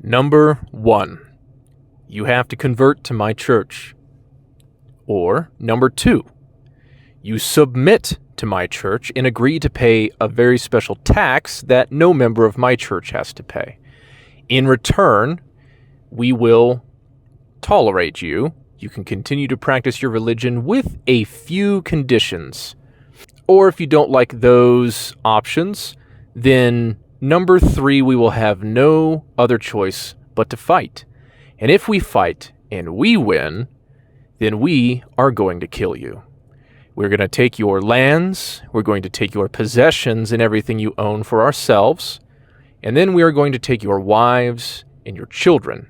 Number 1, you have to convert to my church. Or number 2, you submit to my church and agree to pay a very special tax that no member of my church has to pay. In return, we will tolerate you. You can continue to practice your religion with a few conditions. Or if you don't like those options, then number 3, we will have no other choice but to fight. And if we fight and we win, then we are going to kill you. We're going to take your lands, we're going to take your possessions and everything you own for ourselves, and then we are going to take your wives and your children,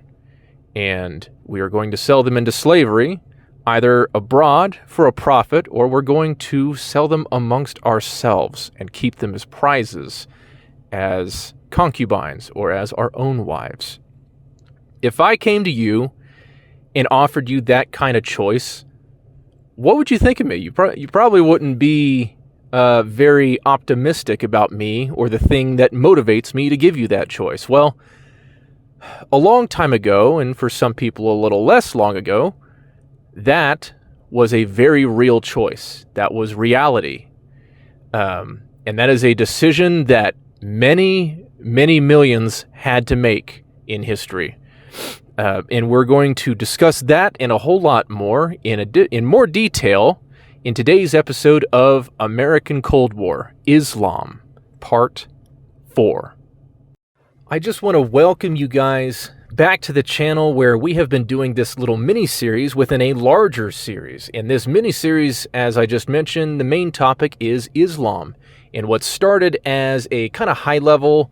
and we are going to sell them into slavery, either abroad for a profit, or we're going to sell them amongst ourselves and keep them as prizes, as concubines, or as our own wives. If I came to you and offered you that kind of choice, what would you think of me? You probably wouldn't be very optimistic about me or the thing that motivates me to give you that choice. Well, a long time ago, and for some people a little less long ago, that was a very real choice. That was reality. And that is a decision that many, many millions had to make in history. And we're going to discuss that and a whole lot more in more detail in today's episode of American Cold War, Islam, Part 4. I just want to welcome you guys back to the channel where we have been doing this little mini-series within a larger series. In this mini-series, as I just mentioned, the main topic is Islam. And what started as a kind of high-level,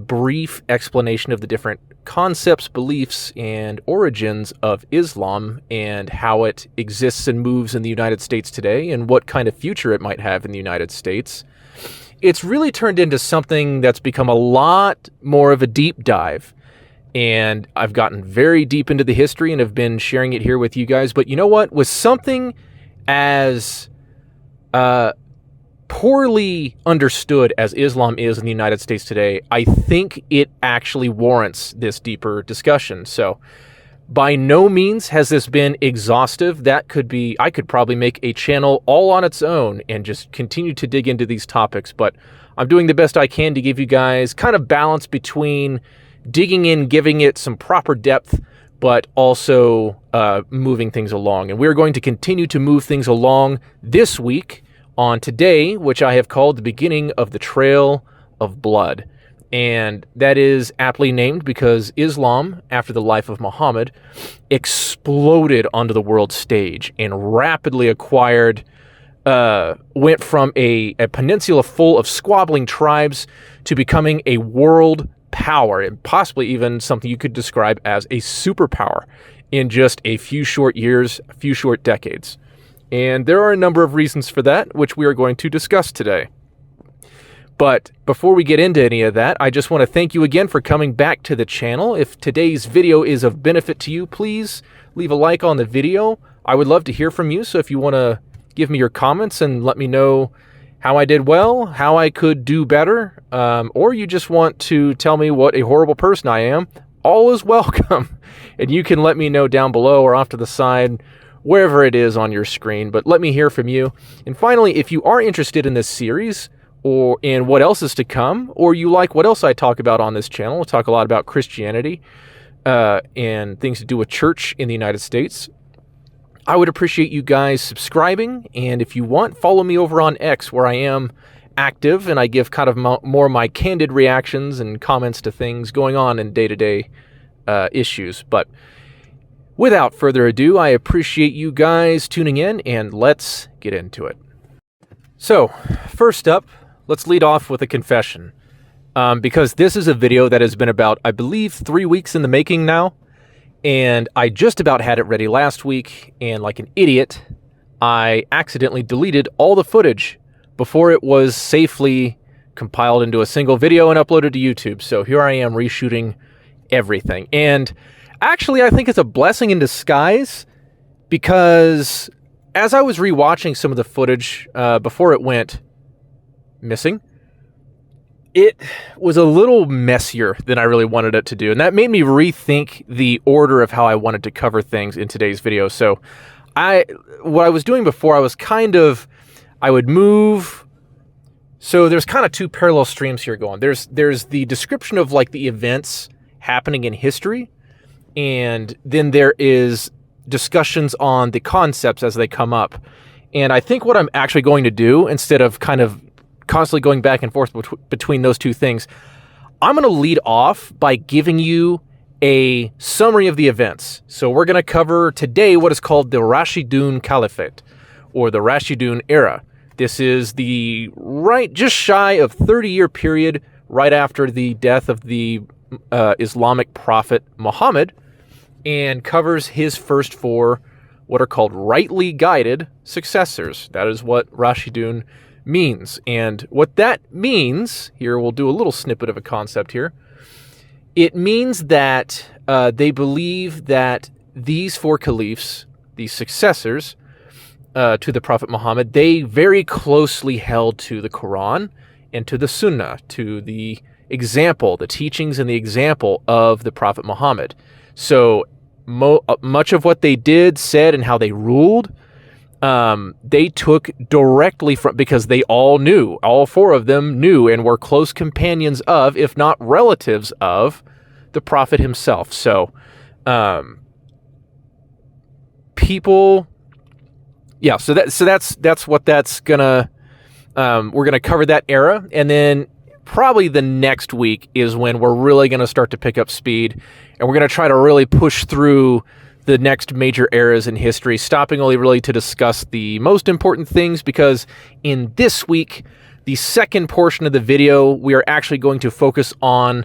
brief explanation of the different concepts, beliefs, and origins of Islam and how it exists and moves in the United States today and what kind of future it might have in the United States, it's really turned into something that's become a lot more of a deep dive. And I've gotten very deep into the history and have been sharing it here with you guys. But you know what? With something as poorly understood as Islam is in the United States today, I think it actually warrants this deeper discussion. So by no means has this been exhaustive. I could probably make a channel all on its own and just continue to dig into these topics, but I'm doing the best I can to give you guys kind of balance between digging in, giving it some proper depth, but also moving things along. And we're going to continue to move things along this week on today, which I have called the beginning of the Trail of Blood. And that is aptly named because Islam, after the life of Muhammad, exploded onto the world stage and rapidly went from a peninsula full of squabbling tribes to becoming a world power, and possibly even something you could describe as a superpower in just a few short years, a few short decades. And there are a number of reasons for that, which we are going to discuss today. But before we get into any of that, I just want to thank you again for coming back to the channel. If today's video is of benefit to you, please leave a like on the video. I would love to hear from you, so if you want to give me your comments and let me know how I did well, how I could do better, or you just want to tell me what a horrible person I am, all is welcome. And you can let me know down below or off to the side, wherever it is on your screen, but let me hear from you. And finally, if you are interested in this series or in what else is to come, or you like what else I talk about on this channel, we'll talk a lot about Christianity and things to do with church in the United States, I would appreciate you guys subscribing. And if you want, follow me over on X, where I am active and I give kind of more my candid reactions and comments to things going on in day-to-day issues. But without further ado, I appreciate you guys tuning in, and let's get into it. So, first up, let's lead off with a confession. Because this is a video that has been about, I believe, 3 weeks in the making now, and I just about had it ready last week, and like an idiot, I accidentally deleted all the footage before it was safely compiled into a single video and uploaded to YouTube. So here I am reshooting everything. And actually, I think it's a blessing in disguise, because as I was rewatching some of the footage before it went missing, it was a little messier than I really wanted it to do. And that made me rethink the order of how I wanted to cover things in today's video. So what I was doing before, I would move. So there's kind of two parallel streams here going. There's the description of like the events happening in history. And then there is discussions on the concepts as they come up. And I think what I'm actually going to do, instead of kind of constantly going back and forth between those two things, I'm going to lead off by giving you a summary of the events. So we're going to cover today what is called the Rashidun Caliphate, or the Rashidun era. This is the just shy of 30-year period right after the death of the Islamic prophet Muhammad, and covers his first four what are called rightly guided successors. That is what Rashidun means. And what that means, here we'll do a little snippet of a concept here. It means that they believe that these four caliphs, these successors to the Prophet Muhammad, they very closely held to the Qur'an and to the Sunnah, to the example, the teachings and the example of the Prophet Muhammad. So much of what they did, said, and how they ruled, they took directly from, because they all four of them knew and were close companions of, if not relatives of, the Prophet himself. So, so that's what that's gonna, we're gonna cover that era, and then probably the next week is when we're really gonna start to pick up speed, and we're gonna try to really push through the next major eras in history, stopping only really to discuss the most important things, because in this week, the second portion of the video, we are actually going to focus on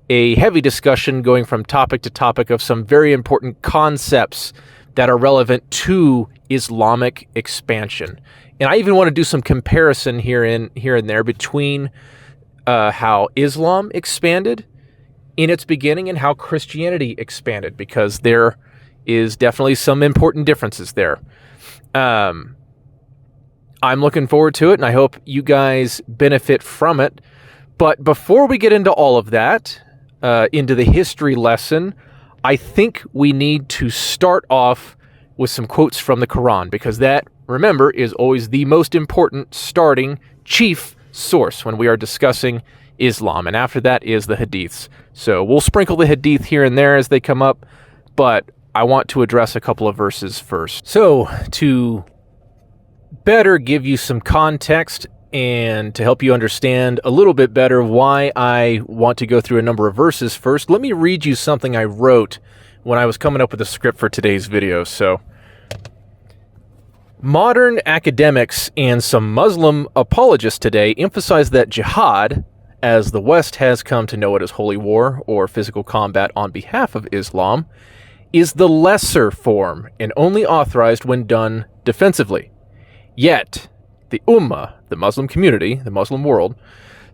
a heavy discussion going from topic to topic of some very important concepts that are relevant to Islamic expansion. And I even want to do some comparison here and there between how Islam expanded in its beginning and how Christianity expanded, because there is definitely some important differences there. I'm looking forward to it, and I hope you guys benefit from it. But before we get into all of that, into the history lesson, I think we need to start off with some quotes from the Quran, because that, remember, is always the most important starting chief source when we are discussing Islam. And after that is the hadiths. So we'll sprinkle the hadith here and there as they come up, but I want to address a couple of verses first. So to better give you some context and to help you understand a little bit better why I want to go through a number of verses first, let me read you something I wrote when I was coming up with a script for today's video. So, modern academics and some Muslim apologists today emphasize that jihad, as the West has come to know it as holy war or physical combat on behalf of Islam, is the lesser form and only authorized when done defensively. Yet, the Ummah, the Muslim community, the Muslim world,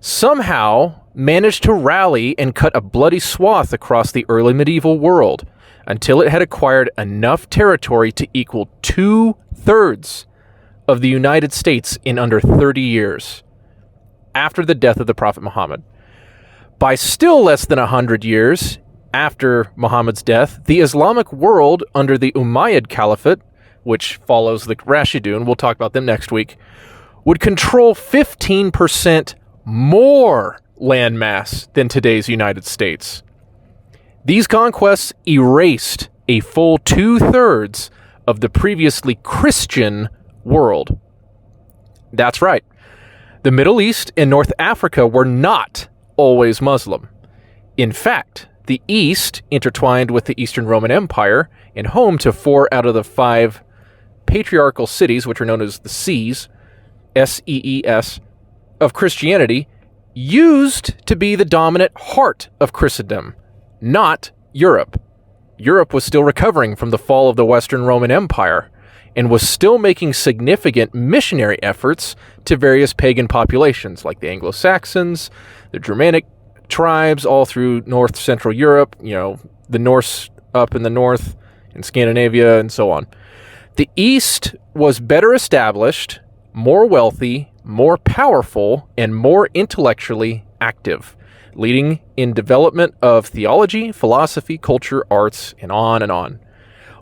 somehow managed to rally and cut a bloody swath across the early medieval world until it had acquired enough territory to equal 2/3 of the United States in under 30 years after the death of the Prophet Muhammad. By still less than 100 years after Muhammad's death, the Islamic world under the Umayyad Caliphate, which follows the Rashidun, we'll talk about them next week, would control 15% more landmass than today's United States. These conquests erased a full 2/3 of the previously Christian world. That's right. The Middle East and North Africa were not always Muslim. In fact, the East, intertwined with the Eastern Roman Empire and home to 4 out of the 5 patriarchal cities, which are known as the Sees, S-E-E-S, of Christianity, used to be the dominant heart of Christendom, not Europe. Europe was still recovering from the fall of the Western Roman Empire and was still making significant missionary efforts to various pagan populations like the Anglo-Saxons, the Germanic tribes all through North Central Europe, the Norse up in the north, in Scandinavia, and so on. The East was better established, more wealthy, more powerful, and more intellectually active, leading in development of theology, philosophy, culture, arts, and on,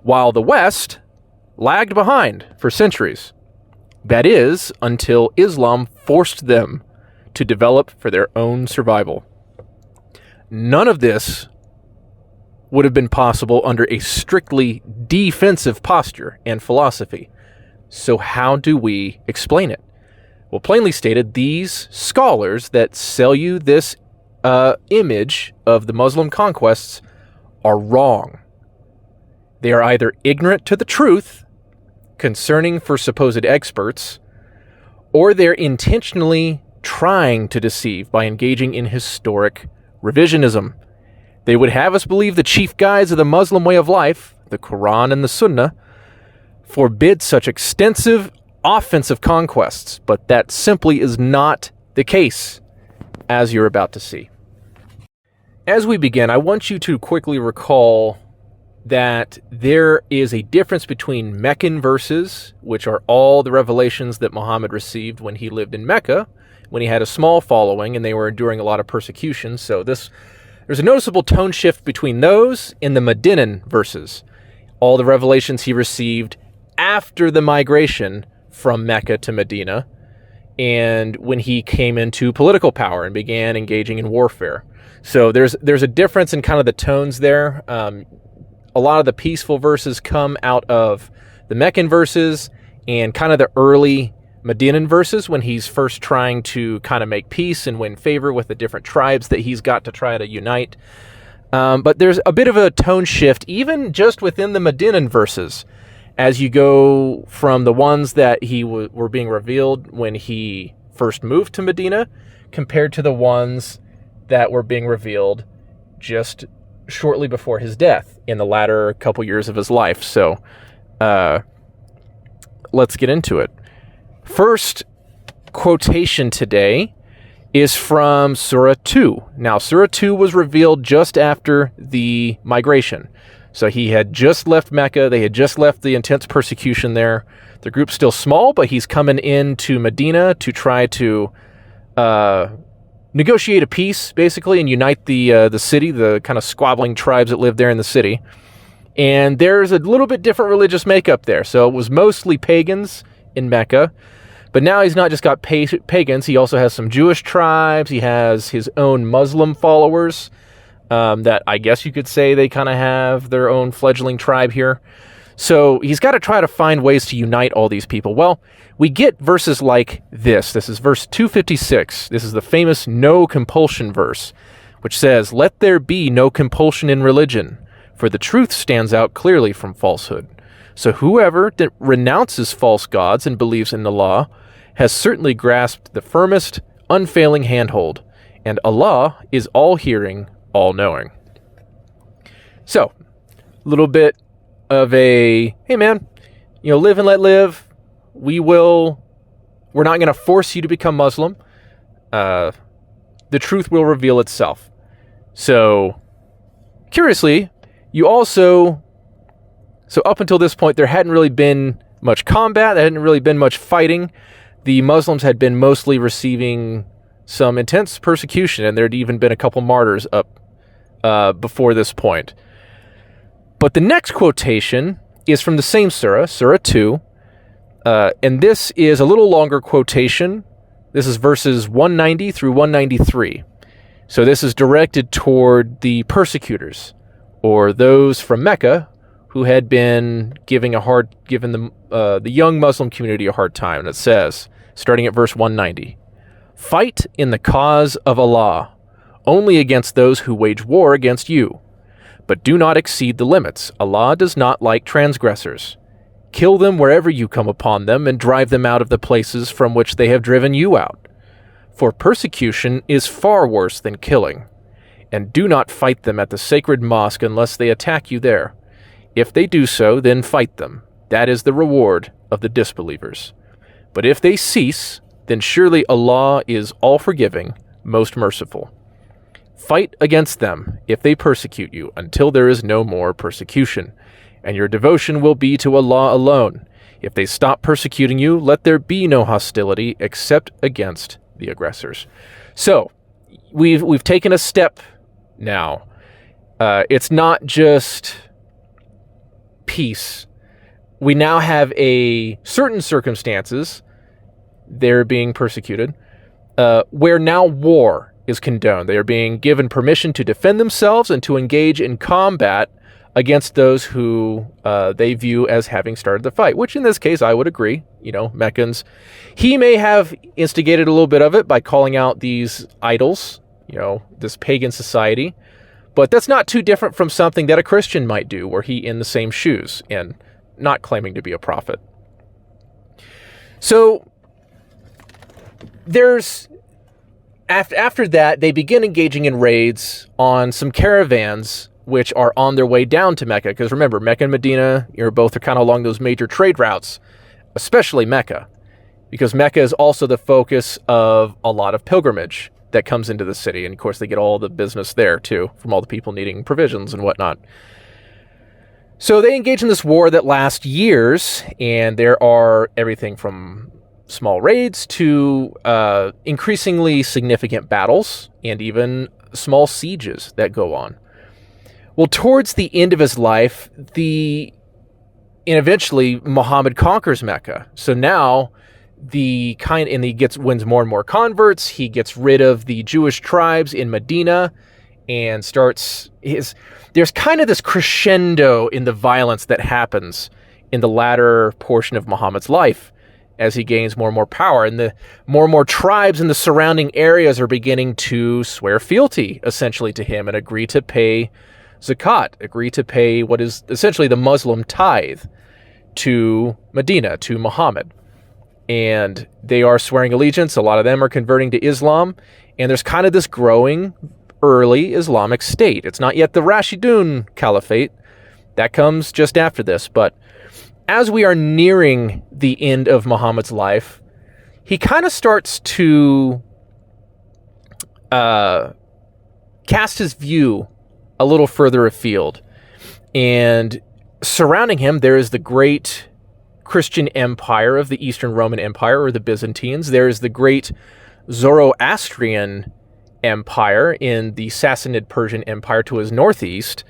while the West lagged behind for centuries. That is, until Islam forced them to develop for their own survival. None of this would have been possible under a strictly defensive posture and philosophy. So how do we explain it? Well, plainly stated, these scholars that sell you this image of the Muslim conquests are wrong. They are either ignorant to the truth concerning for supposed experts, or they're intentionally trying to deceive by engaging in historic revisionism. They would have us believe the chief guides of the Muslim way of life, the Qur'an and the Sunnah, forbid such extensive offensive conquests, but that simply is not the case, as you're about to see. As we begin, I want you to quickly recall that there is a difference between Meccan verses, which are all the revelations that Muhammad received when he lived in Mecca, when he had a small following and they were enduring a lot of persecution. So there's a noticeable tone shift between those and the Medinan verses, all the revelations he received after the migration from Mecca to Medina, and when he came into political power and began engaging in warfare. So there's a difference in kind of the tones there. A lot of the peaceful verses come out of the Meccan verses and kind of the early Medinan verses when he's first trying to kind of make peace and win favor with the different tribes that he's got to try to unite. But there's a bit of a tone shift even just within the Medinan verses as you go from the ones that were being revealed when he first moved to Medina compared to the ones that were being revealed just shortly before his death in the latter couple years of his life. So let's get into it. First quotation today is from Surah 2. Now, Surah 2 was revealed just after the migration. So he had just left Mecca. They had just left the intense persecution there. The group's still small, but he's coming into Medina to try to negotiate a peace, basically, and unite the city, the kind of squabbling tribes that live there in the city. And there's a little bit different religious makeup there. So it was mostly pagans in Mecca. But now he's not just got pagans. He also has some Jewish tribes. He has his own Muslim followers that I guess you could say they kind of have their own fledgling tribe here. So he's got to try to find ways to unite all these people. Well, we get verses like this. This is verse 256. This is the famous no compulsion verse, which says, "Let there be no compulsion in religion, for the truth stands out clearly from falsehood. So whoever renounces false gods and believes in the law has certainly grasped the firmest, unfailing handhold, and Allah is all-hearing, all-knowing." So, a little bit of a, hey man, live and let live. We're not going to force you to become Muslim. The truth will reveal itself. So, curiously, so up until this point, there hadn't really been much combat. There hadn't really been much fighting. The Muslims had been mostly receiving some intense persecution, and there'd even been a couple martyrs up before this point. But the next quotation is from the same surah, Surah 2, and this is a little longer quotation. This is verses 190 through 193. So this is directed toward the persecutors, or those from Mecca who had been giving the young Muslim community a hard time. And it says, starting at verse 190, "Fight in the cause of Allah, only against those who wage war against you. But do not exceed the limits. Allah does not like transgressors. Kill them wherever you come upon them and drive them out of the places from which they have driven you out. For persecution is far worse than killing. And do not fight them at the sacred mosque unless they attack you there. If they do so, then fight them. That is the reward of the disbelievers. But if they cease, then surely Allah is all-forgiving, most merciful. Fight against them if they persecute you until there is no more persecution, and your devotion will be to Allah alone. If they stop persecuting you, let there be no hostility except against the aggressors." So, we've taken a step now. It's not just peace. We now have certain circumstances, they're being persecuted, where now war is condoned. They are being given permission to defend themselves and to engage in combat against those who they view as having started the fight, which in this case I would agree. Meccans. He may have instigated a little bit of it by calling out these idols, this pagan society, but that's not too different from something that a Christian might do were he in the same shoes and not claiming to be a prophet. So after that, they begin engaging in raids on some caravans which are on their way down to Mecca. Because remember, Mecca and Medina, both are kind of along those major trade routes, especially Mecca, because Mecca is also the focus of a lot of pilgrimage that comes into the city. And of course, they get all the business there too, from all the people needing provisions and whatnot. So they engage in this war that lasts years, and there are everything from small raids to increasingly significant battles and even small sieges that go on. Well, towards the end of his life, and eventually Muhammad conquers Mecca. So now he wins more and more converts. He gets rid of the Jewish tribes in Medina and there's kind of this crescendo in the violence that happens in the latter portion of Muhammad's life as he gains more and more power. And the more and more tribes in the surrounding areas are beginning to swear fealty, essentially, to him and agree to pay zakat, agree to pay what is essentially the Muslim tithe to Medina, to Muhammad. And they are swearing allegiance. A lot of them are converting to Islam. And there's kind of this growing early Islamic state. It's not yet the Rashidun Caliphate. That comes just after this. But as we are nearing the end of Muhammad's life, he kind of starts to cast his view a little further afield. And surrounding him, there is the great Christian empire of the Eastern Roman Empire, or the Byzantines. There is the great Zoroastrian Empire in the Sassanid Persian Empire to his northeast.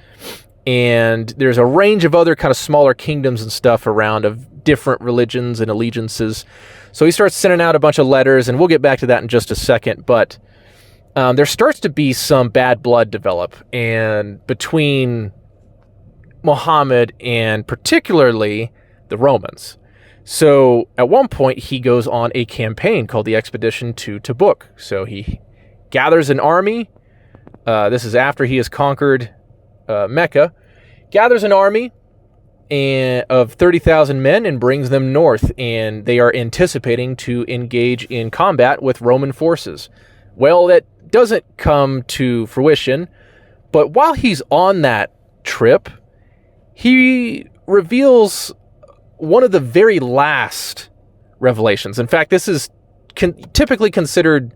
And there's a range of other kind of smaller kingdoms and stuff around of different religions and allegiances. So he starts sending out a bunch of letters, and we'll get back to that in just a second. But there starts to be some bad blood develop and between Muhammad and particularly the Romans. So at one point he goes on a campaign called the Expedition to Tabuk. So he gathers an army. This is after he has conquered Mecca. Gathers an army of 30,000 men and brings them north. And they are anticipating to engage in combat with Roman forces. Well, that doesn't come to fruition. But while he's on that trip, he reveals one of the very last revelations. In fact, this is typically considered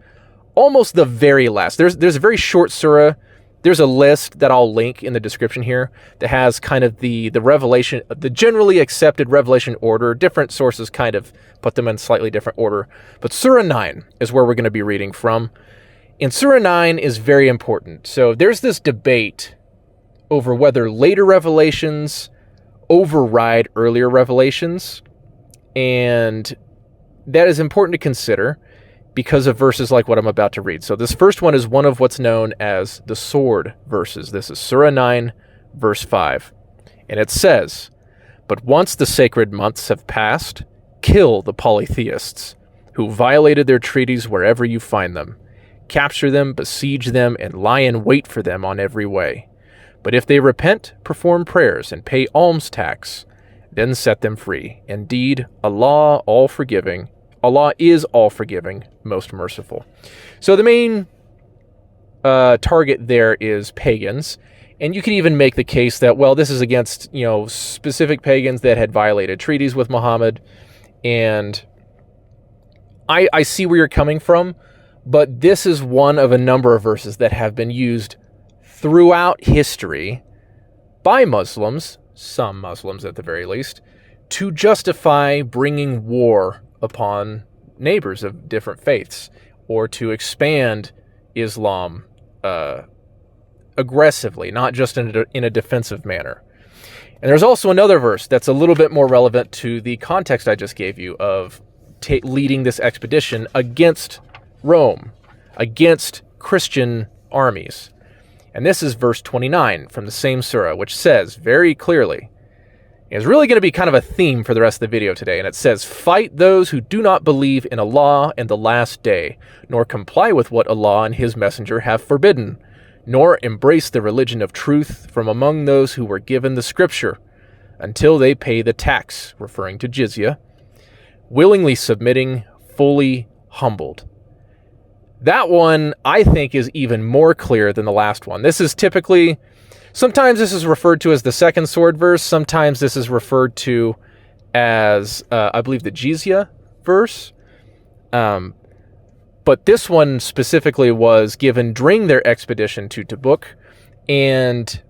almost the very last. There's a very short surah. There's a list that I'll link in the description here that has kind of the revelation, the generally accepted revelation order. Different sources kind of put them in slightly different order. But Surah 9 is where we're going to be reading from. And Surah 9 is very important. So there's this debate over whether later revelations override earlier revelations. And that is important to consider because of verses like what I'm about to read. So this first one is one of what's known as the sword verses. This is Surah 9, verse 5. And it says, "But once the sacred months have passed, kill the polytheists who violated their treaties wherever you find them. Capture them, besiege them, and lie in wait for them on every way. But if they repent, perform prayers, and pay alms tax, then set them free. Indeed, Allah is all forgiving, most merciful." So the main target there is pagans. And you could even make the case that, well, this is against, specific pagans that had violated treaties with Muhammad. And I see where you're coming from, but this is one of a number of verses that have been used throughout history by Muslims, some Muslims at the very least, to justify bringing war upon neighbors of different faiths, or to expand Islam aggressively, not just in a defensive manner. And there's also another verse that's a little bit more relevant to the context I just gave you of leading this expedition against Rome, against Christian armies. And this is verse 29 from the same surah, which says very clearly, it's really going to be kind of a theme for the rest of the video today, and it says, "Fight those who do not believe in Allah and the last day, nor comply with what Allah and His Messenger have forbidden, nor embrace the religion of truth from among those who were given the scripture, until they pay the tax," referring to jizya, "willingly submitting, fully humbled." That one, I think, is even more clear than the last one. This is typically, sometimes this is referred to as the second sword verse. Sometimes this is referred to as, I believe, the jizya verse. But this one specifically was given during their expedition to Tabuk. And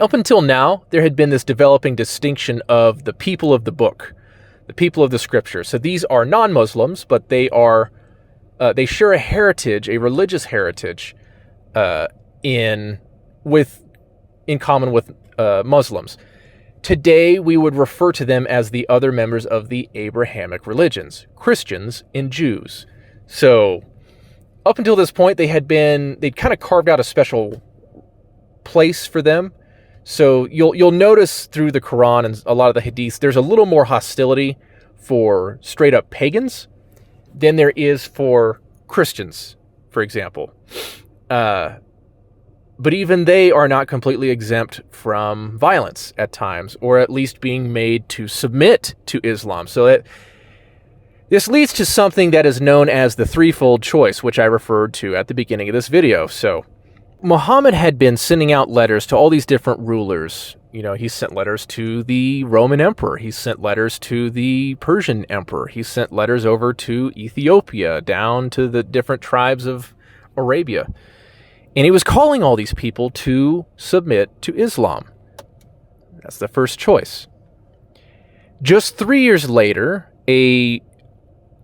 up until now, there had been this developing distinction of the people of the book, the people of the scripture. So these are non-Muslims, but they share a heritage, a religious heritage, in common with Muslims. Today, we would refer to them as the other members of the Abrahamic religions, Christians and Jews. So, up until this point, they'd kind of carved out a special place for them. So you'll notice through the Quran and a lot of the Hadiths, there's a little more hostility for straight up pagans than there is for Christians, for example. But even they are not completely exempt from violence at times, or at least being made to submit to Islam. So this leads to something that is known as the threefold choice, which I referred to at the beginning of this video. So Muhammad had been sending out letters to all these different rulers. You know, he sent letters to the Roman emperor. He sent letters to the Persian emperor. He sent letters over to Ethiopia, down to the different tribes of Arabia. And he was calling all these people to submit to Islam. That's the first choice. Just 3 years later,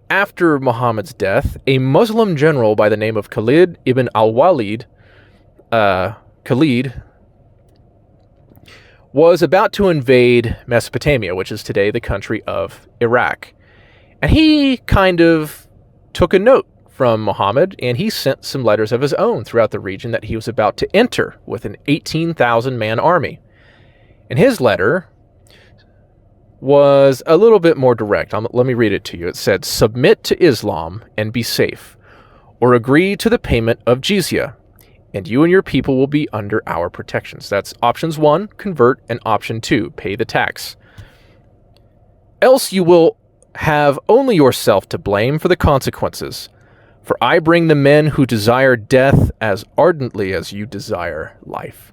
after Muhammad's death, a Muslim general by the name of Khalid ibn al-Walid, Khalid, was about to invade Mesopotamia, which is today the country of Iraq. And he kind of took a note from Muhammad, and he sent some letters of his own throughout the region that he was about to enter with an 18,000-man army. And his letter was a little bit more direct. Let me read it to you. It said, "Submit to Islam and be safe, or agree to the payment of jizya, and you and your people will be under our protections." That's options 1, convert, and option 2, pay the tax. "Else you will have only yourself to blame for the consequences. For I bring the men who desire death as ardently as you desire life."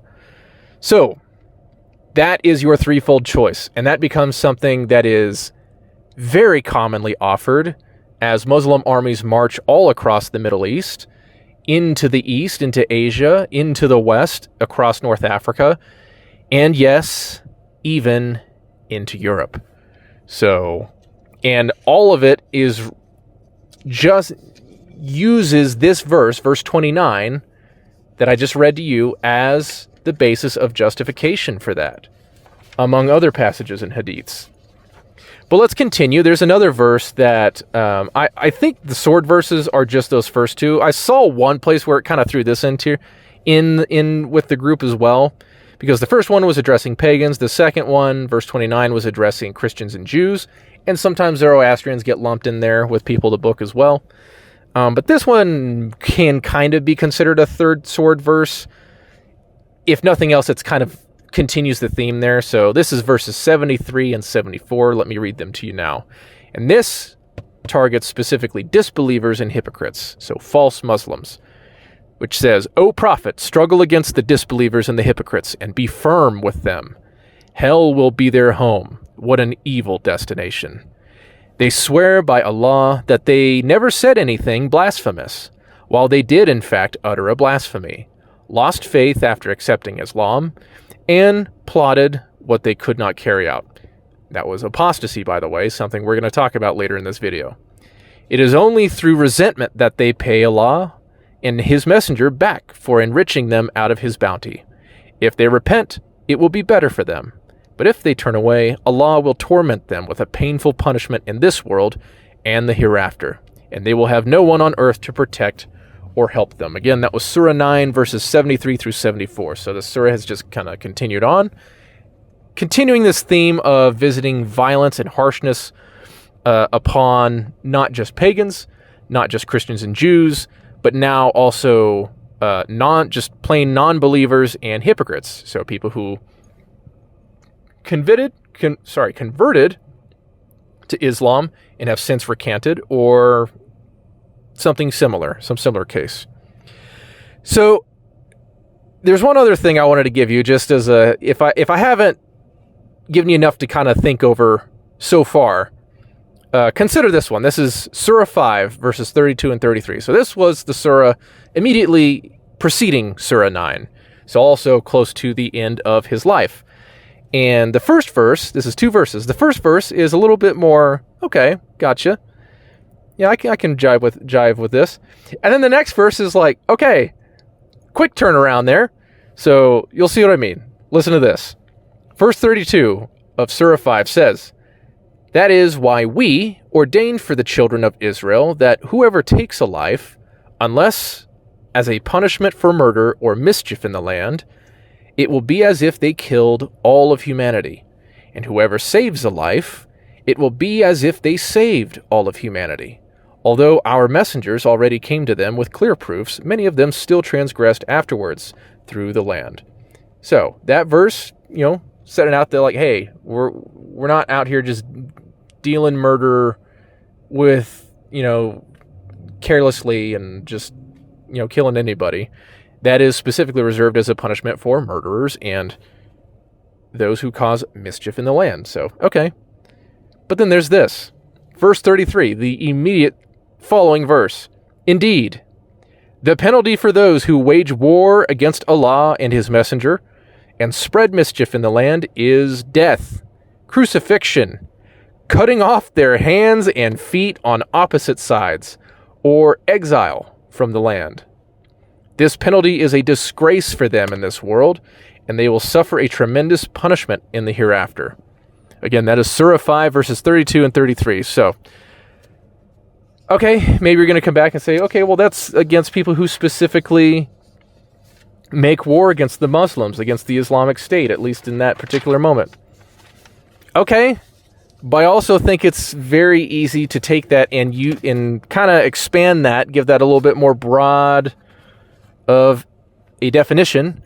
So, that is your threefold choice, and that becomes something that is very commonly offered as Muslim armies march all across the Middle East, into the East, into Asia, into the West, across North Africa, and yes, even into Europe. So, and all of it is just uses this verse 29, that I just read to you as the basis of justification for that, among other passages in Hadiths. But let's continue. There's another verse that I think the sword verses are just those first two. I saw one place where it kind of threw this in with the group as well, because the first one was addressing pagans. The second one, verse 29, was addressing Christians and Jews, and sometimes Zoroastrians get lumped in there with people of the book as well. But this one can kind of be considered a third sword verse. If nothing else, it's kind of continues the theme there. So this is verses 73 and 74. Let me read them to you now. And this targets specifically disbelievers and hypocrites, so false Muslims, which says, "O Prophet, struggle against the disbelievers and the hypocrites, and be firm with them. Hell will be their home. What an evil destination. They swear by Allah that they never said anything blasphemous, while they did in fact utter a blasphemy, lost faith after accepting Islam, and plotted what they could not carry out." That was apostasy, by the way, something we're going to talk about later in this video. "It is only through resentment that they pay Allah and his messenger back for enriching them out of his bounty. If they repent, it will be better for them. But if they turn away, Allah will torment them with a painful punishment in this world and the hereafter, and they will have no one on earth to protect or help them. Again, that was Surah 9, verses 73 through 74. So the surah has just kind of continued on, continuing this theme of visiting violence and harshness upon not just pagans, not just Christians and Jews, but now also just plain non-believers and hypocrites. So people who converted to Islam and have since recanted, or something similar, some similar case. So there's one other thing I wanted to give you, just as if I haven't given you enough to kind of think over so far, consider this one. This is Surah 5, verses 32 and 33. So this was the surah immediately preceding Surah 9. So also close to the end of his life. And the first verse, this is 2 verses. The first verse is a little bit more, okay, gotcha. Yeah, I can jive with this. And then the next verse is like, okay, quick turnaround there. So you'll see what I mean. Listen to this. Verse 32 of Surah 5 says, "That is why we ordained for the children of Israel that whoever takes a life, unless as a punishment for murder or mischief in the land, it will be as if they killed all of humanity. And whoever saves a life, it will be as if they saved all of humanity. Although our messengers already came to them with clear proofs, many of them still transgressed afterwards through the land." So that verse, setting out there like, hey, we're not out here just dealing murder with, carelessly and just, killing anybody. That is specifically reserved as a punishment for murderers and those who cause mischief in the land. So, okay. But then there's this. Verse 33, the immediate following verse. "Indeed, the penalty for those who wage war against Allah and His Messenger and spread mischief in the land is death, crucifixion, cutting off their hands and feet on opposite sides, or exile from the land. This penalty is a disgrace for them in this world, and they will suffer a tremendous punishment in the hereafter." Again, that is Surah 5, verses 32 and 33. So, okay, maybe you're going to come back and say, okay, well, that's against people who specifically make war against the Muslims, against the Islamic State, at least in that particular moment. Okay, but I also think it's very easy to take that and kind of expand that, give that a little bit more broad of a definition,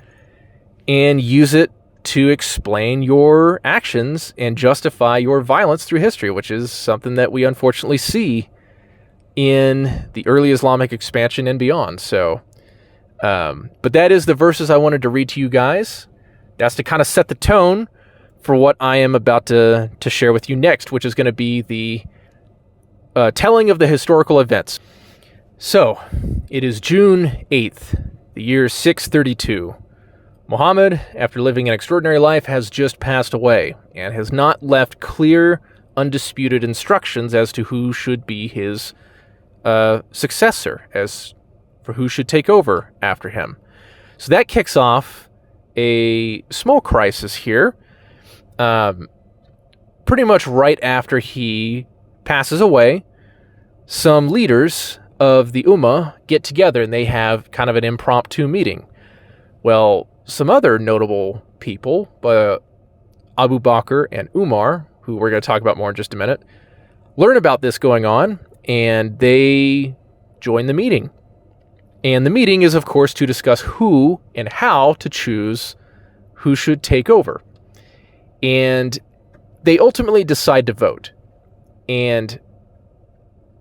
and use it to explain your actions and justify your violence through history, which is something that we unfortunately see in the early Islamic expansion and beyond. So, but that is the verses I wanted to read to you guys. That's to kind of set the tone for what I am about to share with you next, which is going to be the telling of the historical events. So, it is June 8th, the year 632. Muhammad, after living an extraordinary life, has just passed away and has not left clear, undisputed instructions as to who should be his successor, as for who should take over after him. So that kicks off a small crisis here, pretty much right after he passes away. Some leaders of the Ummah get together and they have kind of an impromptu meeting. Well, some other notable people, Abu Bakr and Umar, who we're going to talk about more in just a minute, learn about this going on, and they join the meeting. And the meeting is, of course, to discuss who and how to choose who should take over. And they ultimately decide to vote. And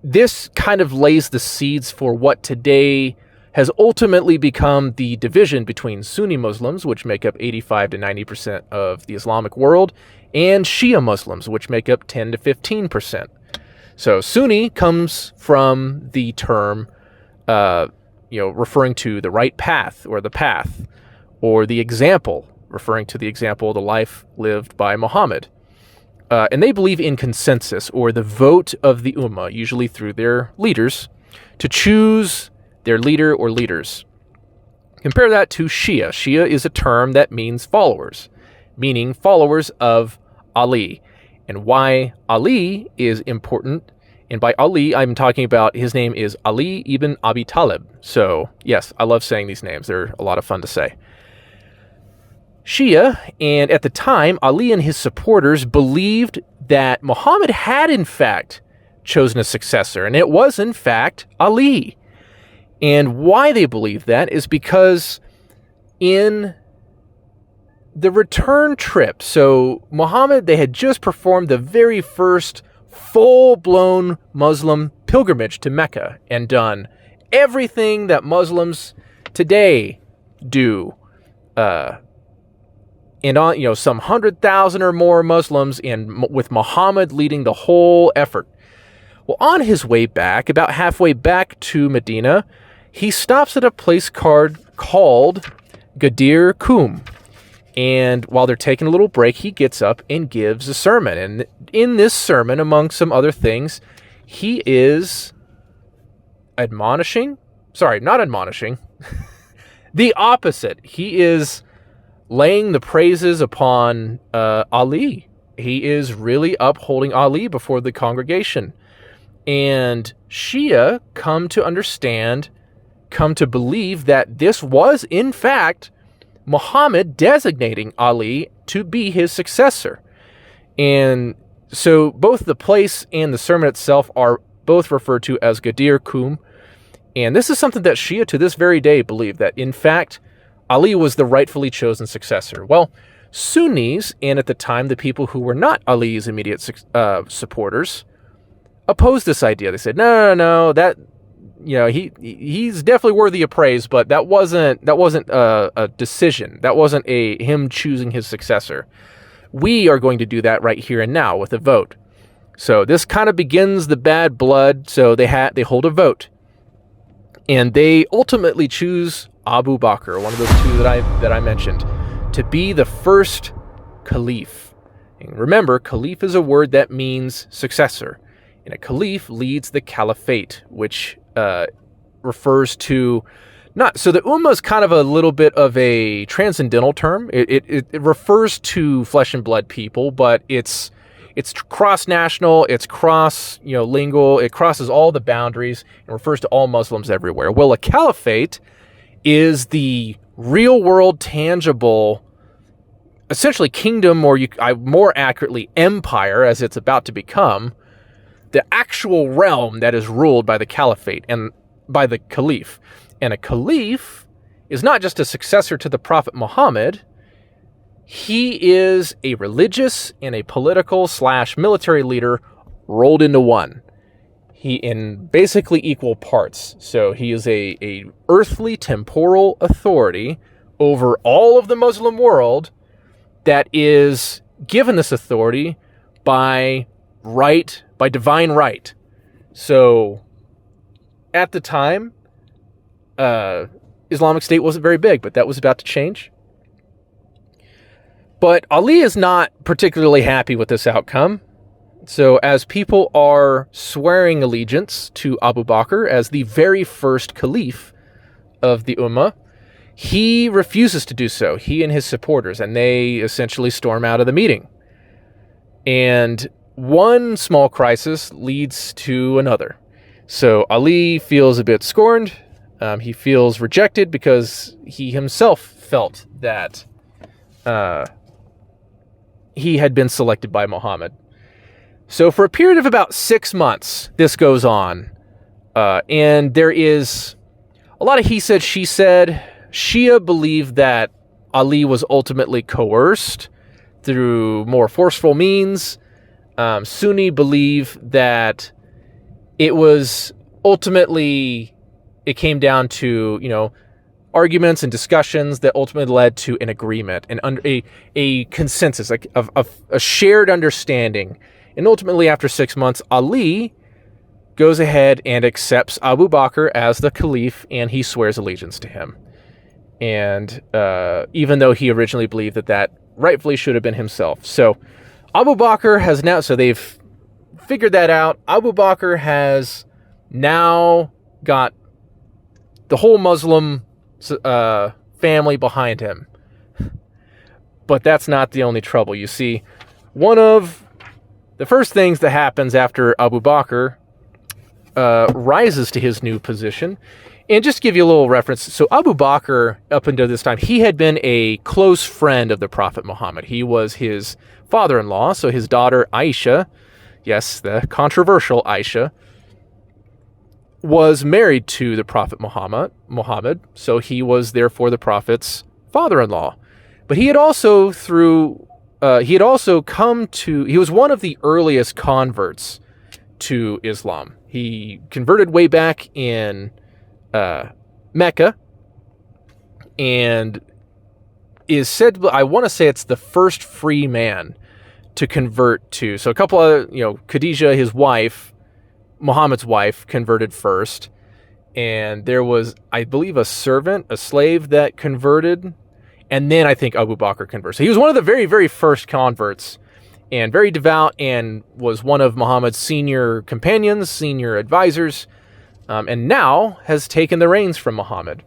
this kind of lays the seeds for what today has ultimately become the division between Sunni Muslims, which make up 85 to 90% of the Islamic world, and Shia Muslims, which make up 10 to 15%. So Sunni comes from the term, referring to the right path, or the path, or the example, referring to the example of the life lived by Muhammad. And they believe in consensus, or the vote of the Ummah, usually through their leaders, to choose their leader or leaders. Compare that to Shia. Shia is a term that means followers, meaning followers of Ali. And why Ali is important, and by Ali, I'm talking about his name is Ali ibn Abi Talib. So, yes, I love saying these names. They're a lot of fun to say. Shia, and at the time, Ali and his supporters believed that Muhammad had, in fact, chosen a successor, and it was, in fact, Ali. And why they believed that is because in the return trip, so Muhammad, they had just performed the very first full-blown Muslim pilgrimage to Mecca and done everything that Muslims today do. And on, some 100,000 or more Muslims, and with Muhammad leading the whole effort. Well, on his way back, about halfway back to Medina, he stops at a place called Ghadir Qum. And while they're taking a little break, he gets up and gives a sermon. And in this sermon, among some other things, he is not admonishing, the opposite. He is laying the praises upon Ali. He is really upholding Ali before the congregation. And Shia come to believe that this was, in fact, Muhammad designating Ali to be his successor. And so both the place and the sermon itself are both referred to as Ghadir Qum. And this is something that Shia to this very day believe, that, in fact, Ali was the rightfully chosen successor. Well, Sunnis, and at the time the people who were not Ali's immediate supporters, opposed this idea. They said, no, that, he's definitely worthy of praise, but that wasn't a decision. That wasn't him choosing his successor. We are going to do that right here and now with a vote. So this kind of begins the bad blood. So they hold a vote, and they ultimately choose Abu Bakr, one of those two that I mentioned, to be the first caliph. And remember, caliph is a word that means successor. And a caliph leads the caliphate, which refers to so the ummah is kind of a little bit of a transcendental term. It refers to flesh and blood people, but it's cross-national, it's cross-lingual, it crosses all the boundaries and refers to all Muslims everywhere. Well, a caliphate is the real-world, tangible, essentially kingdom, or more accurately, empire, as it's about to become, the actual realm that is ruled by the caliphate and by the caliph. And a caliph is not just a successor to the Prophet Muhammad. He is a religious and a political / military leader rolled into one. He in basically equal parts. So he is a earthly temporal authority over all of the Muslim world that is given this authority by divine right. So at the time, Islamic State wasn't very big, but that was about to change. But Ali is not particularly happy with this outcome. So as people are swearing allegiance to Abu Bakr as the very first caliph of the Ummah, he refuses to do so, he and his supporters, and they essentially storm out of the meeting. And one small crisis leads to another. So Ali feels a bit scorned. He feels rejected because he himself felt that he had been selected by Muhammad. So for a period of about 6 months, this goes on. And there is a lot of he said, she said. Shia believed that Ali was ultimately coerced through more forceful means. Sunni believe that it was ultimately, it came down to, arguments and discussions that ultimately led to an agreement and a consensus, like of a shared understanding. And ultimately, after 6 months, Ali goes ahead and accepts Abu Bakr as the caliph, and he swears allegiance to him. And even though he originally believed that rightfully should have been himself. So Abu Bakr has now, so they've figured that out. Abu Bakr has now got the whole Muslim family behind him. But that's not the only trouble. You see, one of the first things that happens after Abu Bakr rises to his new position, and just to give you a little reference, so Abu Bakr, up until this time, he had been a close friend of the Prophet Muhammad. He was his father-in-law, so his daughter Aisha, yes, the controversial Aisha, was married to the Prophet Muhammad, so he was therefore the Prophet's father-in-law. But he was one of the earliest converts to Islam. He converted way back in Mecca, and is said, I want to say it's the first free man to convert to. So a couple of, Khadijah, his wife, Muhammad's wife, converted first. And there was, I believe, a slave that converted. And then I think Abu Bakr converted. So he was one of the very, very first converts, and very devout, and was one of Muhammad's senior companions, senior advisors, and now has taken the reins from Muhammad.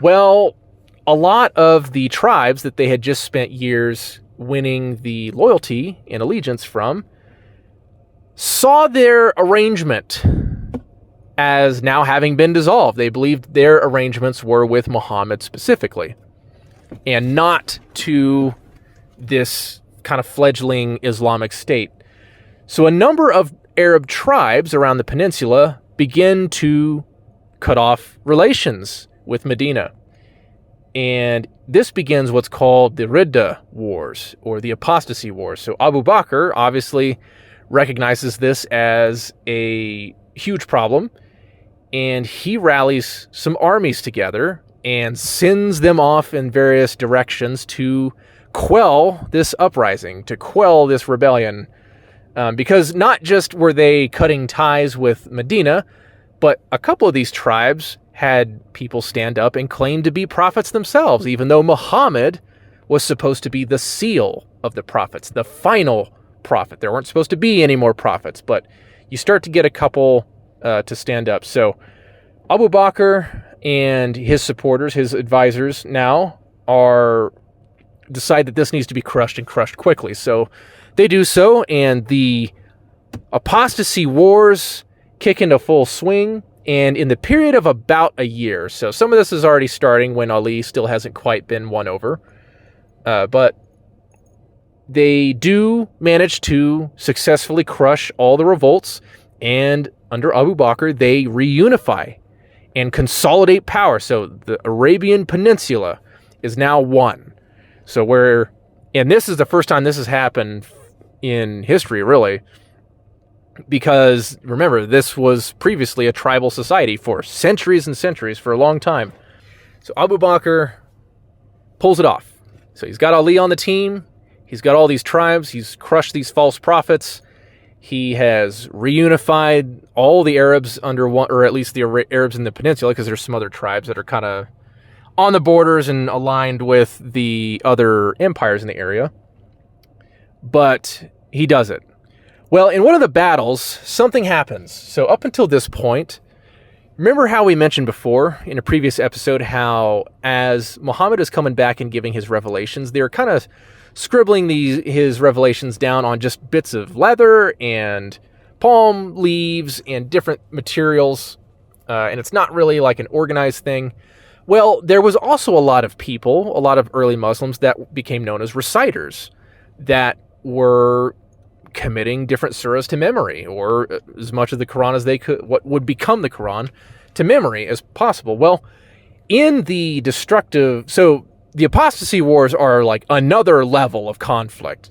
Well, a lot of the tribes that they had just spent years winning the loyalty and allegiance from saw their arrangement as now having been dissolved. They believed their arrangements were with Muhammad specifically, and not to this kind of fledgling Islamic state. So a number of Arab tribes around the peninsula begin to cut off relations with Medina. And this begins what's called the Ridda Wars, or the Apostasy Wars. So Abu Bakr obviously recognizes this as a huge problem, and he rallies some armies together and sends them off in various directions to quell this uprising, to quell this rebellion. Because not just were they cutting ties with Medina, but a couple of these tribes had people stand up and claim to be prophets themselves, even though Muhammad was supposed to be the seal of the prophets, the final prophet. There weren't supposed to be any more prophets, but you start to get a couple to stand up. So Abu Bakr and his supporters, his advisors now, decide that this needs to be crushed, and crushed quickly. So they do so, and the apostasy wars kick into full swing, and in the period of about a year. So some of this is already starting when Ali still hasn't quite been won over, but they do manage to successfully crush all the revolts, and under Abu Bakr, they reunify and consolidate power. So the Arabian Peninsula is now one. So and this is the first time this has happened in history, really, because remember, this was previously a tribal society for centuries and centuries, for a long time. So Abu Bakr pulls it off. So he's got Ali on the team. He's got all these tribes. He's crushed these false prophets. He has reunified all the Arabs under one, or at least the Arabs in the peninsula, because there's some other tribes that are kind of on the borders and aligned with the other empires in the area. But he does it. Well, in one of the battles, something happens. So up until this point, remember how we mentioned before in a previous episode how as Muhammad is coming back and giving his revelations, they're kind of scribbling his revelations down on just bits of leather and palm leaves and different materials, and it's not really like an organized thing. Well, there was also a lot of people, a lot of early Muslims that became known as reciters, that were committing different surahs to memory, or as much of the Quran as they could, what would become the Quran, to memory as possible. Well, in the the apostasy wars are like another level of conflict.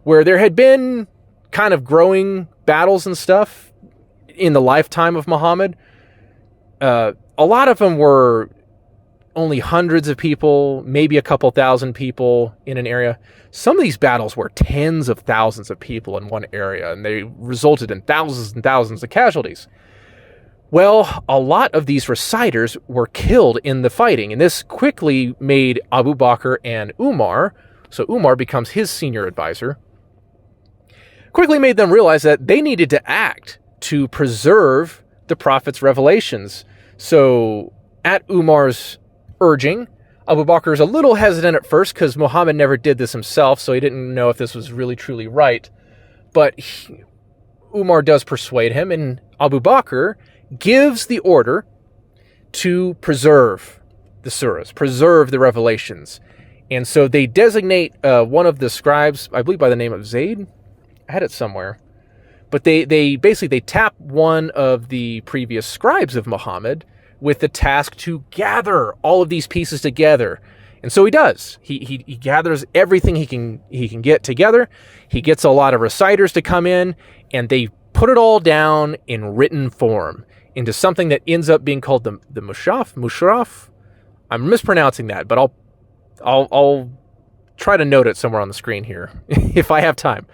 Where there had been kind of growing battles and stuff in the lifetime of Muhammad, a lot of them were only hundreds of people, maybe a couple thousand people in an area. Some of these battles were tens of thousands of people in one area, and they resulted in thousands and thousands of casualties. Well, a lot of these reciters were killed in the fighting, and this quickly made Abu Bakr and Umar, so Umar becomes his senior advisor, quickly made them realize that they needed to act to preserve the Prophet's revelations. So at Umar's urging. Abu Bakr is a little hesitant at first because Muhammad never did this himself, so he didn't know if this was really truly right. But Umar does persuade him, and Abu Bakr gives the order to preserve the surahs, preserve the revelations. And so they designate one of the scribes, I believe by the name of Zayd. I had it somewhere. But they basically tap one of the previous scribes of Muhammad with the task to gather all of these pieces together. And so he does. He gathers everything he can get together. He gets a lot of reciters to come in, and they put it all down in written form into something that ends up being called the Mushraf. I'm mispronouncing that, but I'll try to note it somewhere on the screen here if I have time.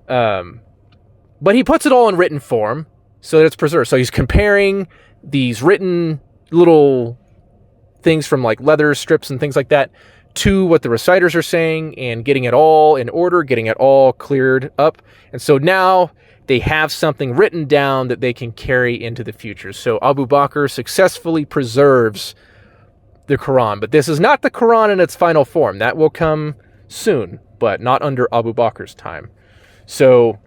But he puts it all in written form so that it's preserved. So he's comparing these written little things from like leather strips and things like that to what the reciters are saying and getting it all in order, getting it all cleared up. And so now they have something written down that they can carry into the future. So Abu Bakr successfully preserves the Quran. But this is not the Quran in its final form. That will come soon, but not under Abu Bakr's time. So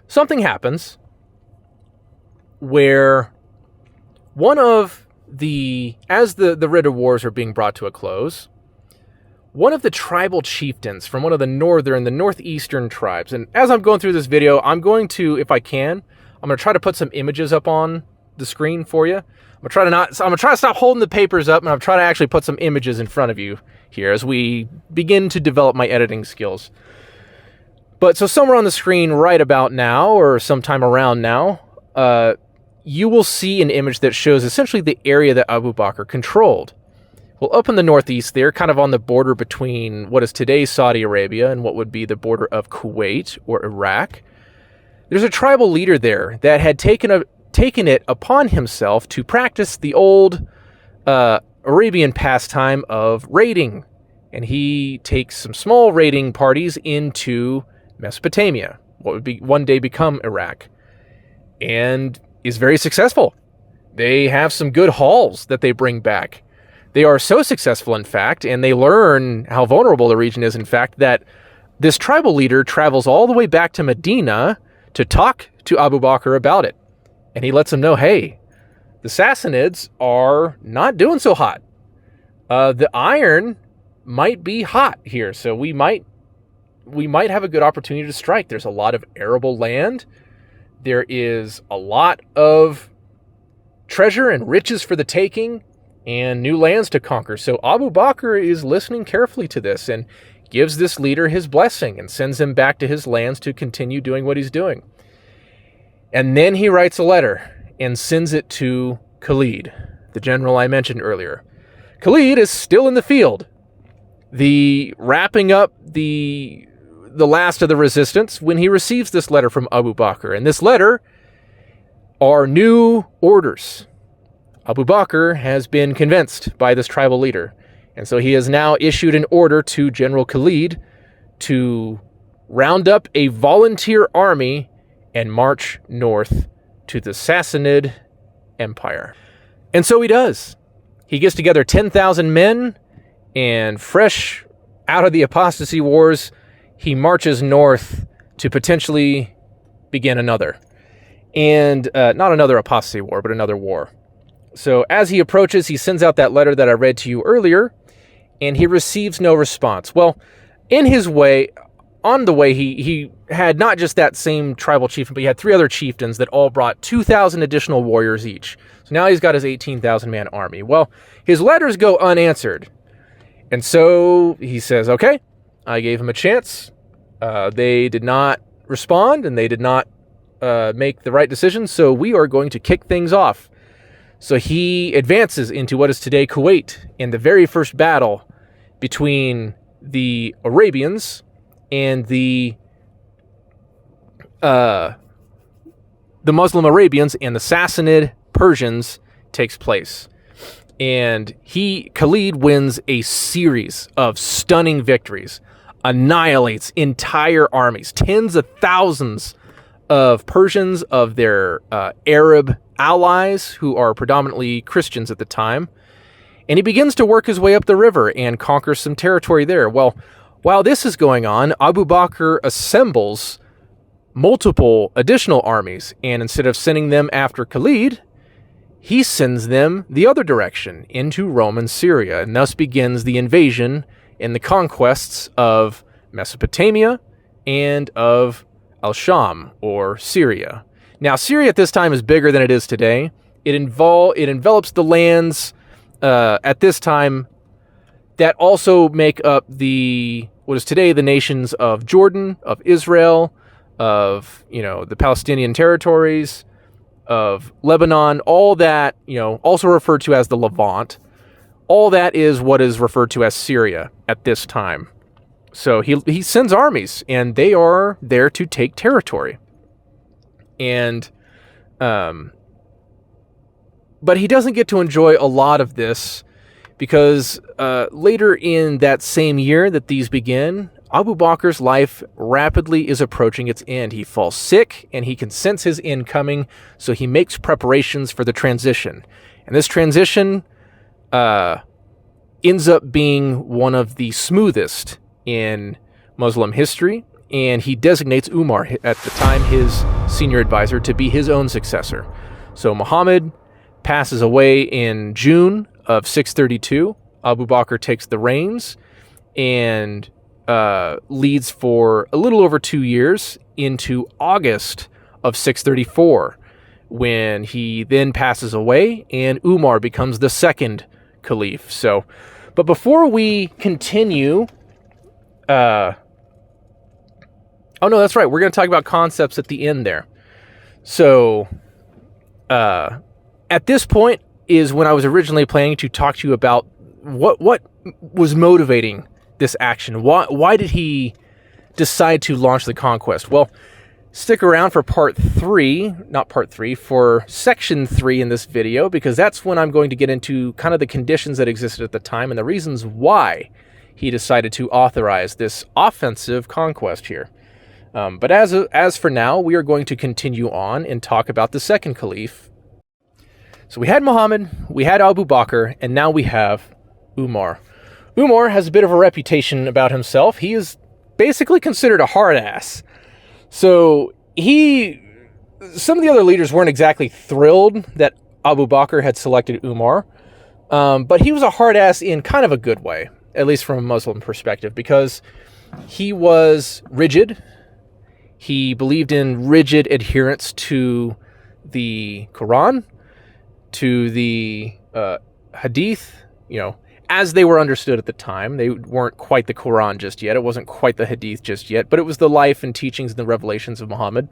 something happens where as the Ridda Wars are being brought to a close, one of the tribal chieftains from one of the northeastern tribes, and as I'm going through this video, I'm going to, if I can, I'm going to try to put some images up on the screen for you. I'm going to try to stop holding the papers up, and I'm trying to actually put some images in front of you here as we begin to develop my editing skills. But so somewhere on the screen right about now, or sometime around now, you will see an image that shows essentially the area that Abu Bakr controlled. Well, up in the northeast there, kind of on the border between what is today Saudi Arabia and what would be the border of Kuwait or Iraq, there's a tribal leader there that had taken it upon himself to practice the old Arabian pastime of raiding. And he takes some small raiding parties into Mesopotamia, what would be one day become Iraq, and is very successful. They have some good hauls that they bring back. They are so successful, in fact, and they learn how vulnerable the region is, in fact, that this tribal leader travels all the way back to Medina to talk to Abu Bakr about it. And he lets him know, hey, the Sassanids are not doing so hot. The iron might be hot here, so we might have a good opportunity to strike. There's a lot of arable land. There is a lot of treasure and riches for the taking and new lands to conquer. So Abu Bakr is listening carefully to this and gives this leader his blessing and sends him back to his lands to continue doing what he's doing. And then he writes a letter and sends it to Khalid, the general I mentioned earlier. Khalid is still in the field, wrapping up the last of the resistance when he receives this letter from Abu Bakr. And this letter are new orders. Abu Bakr has been convinced by this tribal leader. And so he has now issued an order to General Khalid to round up a volunteer army and march north to the Sassanid Empire. And so he does. He gets together 10,000 men, and fresh out of the apostasy wars, he marches north to potentially begin another. And not another apostasy war, but another war. So as he approaches, he sends out that letter that I read to you earlier, and he receives no response. Well, on the way, he had not just that same tribal chieftain, but he had 3 other chieftains that all brought 2,000 additional warriors each. So now he's got his 18,000-man army. Well, his letters go unanswered. And so he says, okay, I gave him a chance. They did not respond, and they did not make the right decision, so we are going to kick things off. So he advances into what is today Kuwait in the very first battle between the Arabians and the Muslim Arabians and the Sassanid Persians takes place. And Khalid wins a series of stunning victories, annihilates entire armies, tens of thousands of Persians, of their Arab allies who are predominantly Christians at the time. And he begins to work his way up the river and conquer some territory there. Well, while this is going on, Abu Bakr assembles multiple additional armies. And instead of sending them after Khalid, he sends them the other direction, into Roman Syria. And thus begins the invasion and the conquests of Mesopotamia and of Al-Sham, or Syria. Now, Syria at this time is bigger than it is today. It envelops the lands at this time that also make up what is today the nations of Jordan, of Israel, of the Palestinian territories, of Lebanon, all that, also referred to as the Levant. All that is what is referred to as Syria at this time. So he sends armies, and they are there to take territory. And but he doesn't get to enjoy a lot of this, because later in that same year that these begin, Abu Bakr's life rapidly is approaching its end. He falls sick, and he can sense his end coming, so he makes preparations for the transition. And this transition ends up being one of the smoothest in Muslim history, and he designates Umar, at the time his senior advisor, to be his own successor. So Muhammad passes away in June of 632. Abu Bakr takes the reins and leads for a little over 2 years into August of 634, when he then passes away and Umar becomes the second caliph. So, but before we continue, oh no, that's right. We're going to talk about concepts at the end there. So, at this point is when I was originally planning to talk to you about what was motivating this action. Why did he decide to launch the conquest? Well, stick around for for section 3 in this video, because that's when I'm going to get into kind of the conditions that existed at the time and the reasons why he decided to authorize this offensive conquest here. But as for now, we are going to continue on and talk about the second caliph. So we had Muhammad, we had Abu Bakr, and now we have Umar. Umar has a bit of a reputation about himself. He is basically considered a hard ass. So some of the other leaders weren't exactly thrilled that Abu Bakr had selected Umar, but he was a hard ass in kind of a good way, at least from a Muslim perspective, because he was rigid. He believed in rigid adherence to the Qur'an, to the Hadith, as they were understood at the time. They weren't quite the Qur'an just yet. It wasn't quite the Hadith just yet, but it was the life and teachings and the revelations of Muhammad.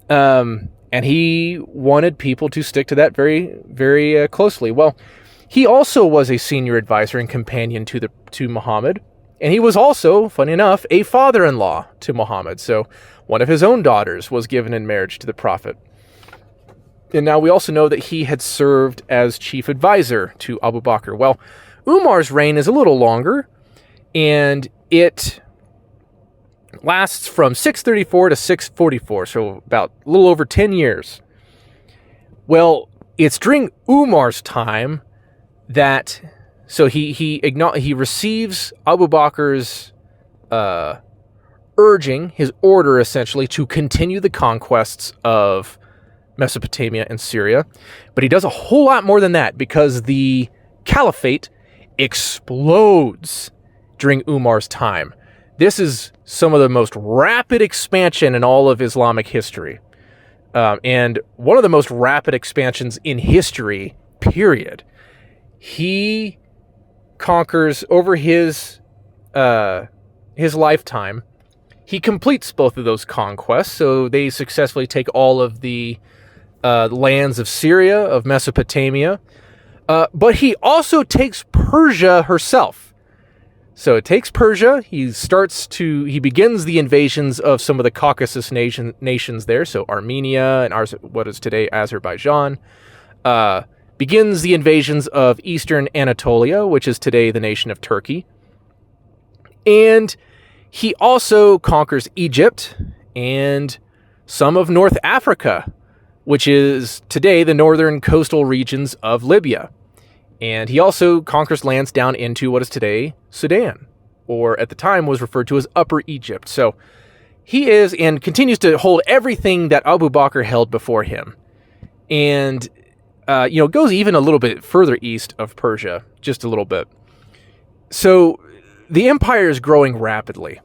And he wanted people to stick to that very, very closely. Well, he also was a senior advisor and companion to Muhammad. And he was also, funny enough, a father-in-law to Muhammad. So one of his own daughters was given in marriage to the Prophet. And now we also know that he had served as chief advisor to Abu Bakr. Well, Umar's reign is a little longer, and it lasts from 634 to 644, so about a little over 10 years. Well, it's during Umar's time that, so he receives Abu Bakr's urging, his order essentially, to continue the conquests of Mesopotamia and Syria. But he does a whole lot more than that, because the caliphate explodes during Umar's time. This is some of the most rapid expansion in all of Islamic history. And one of the most rapid expansions in history, period. He conquers over his lifetime. He completes both of those conquests, so they successfully take all of the lands of Syria, of Mesopotamia, but he also takes Persia herself. So it takes Persia. He begins the invasions of some of the Caucasus nations there. So Armenia and what is today Azerbaijan. Begins the invasions of Eastern Anatolia, which is today the nation of Turkey. And he also conquers Egypt and some of North Africa, which is today the northern coastal regions of Libya. And he also conquers lands down into what is today Sudan, or at the time was referred to as Upper Egypt. So he is and continues to hold everything that Abu Bakr held before him. And, goes even a little bit further east of Persia, just a little bit. So the empire is growing rapidly.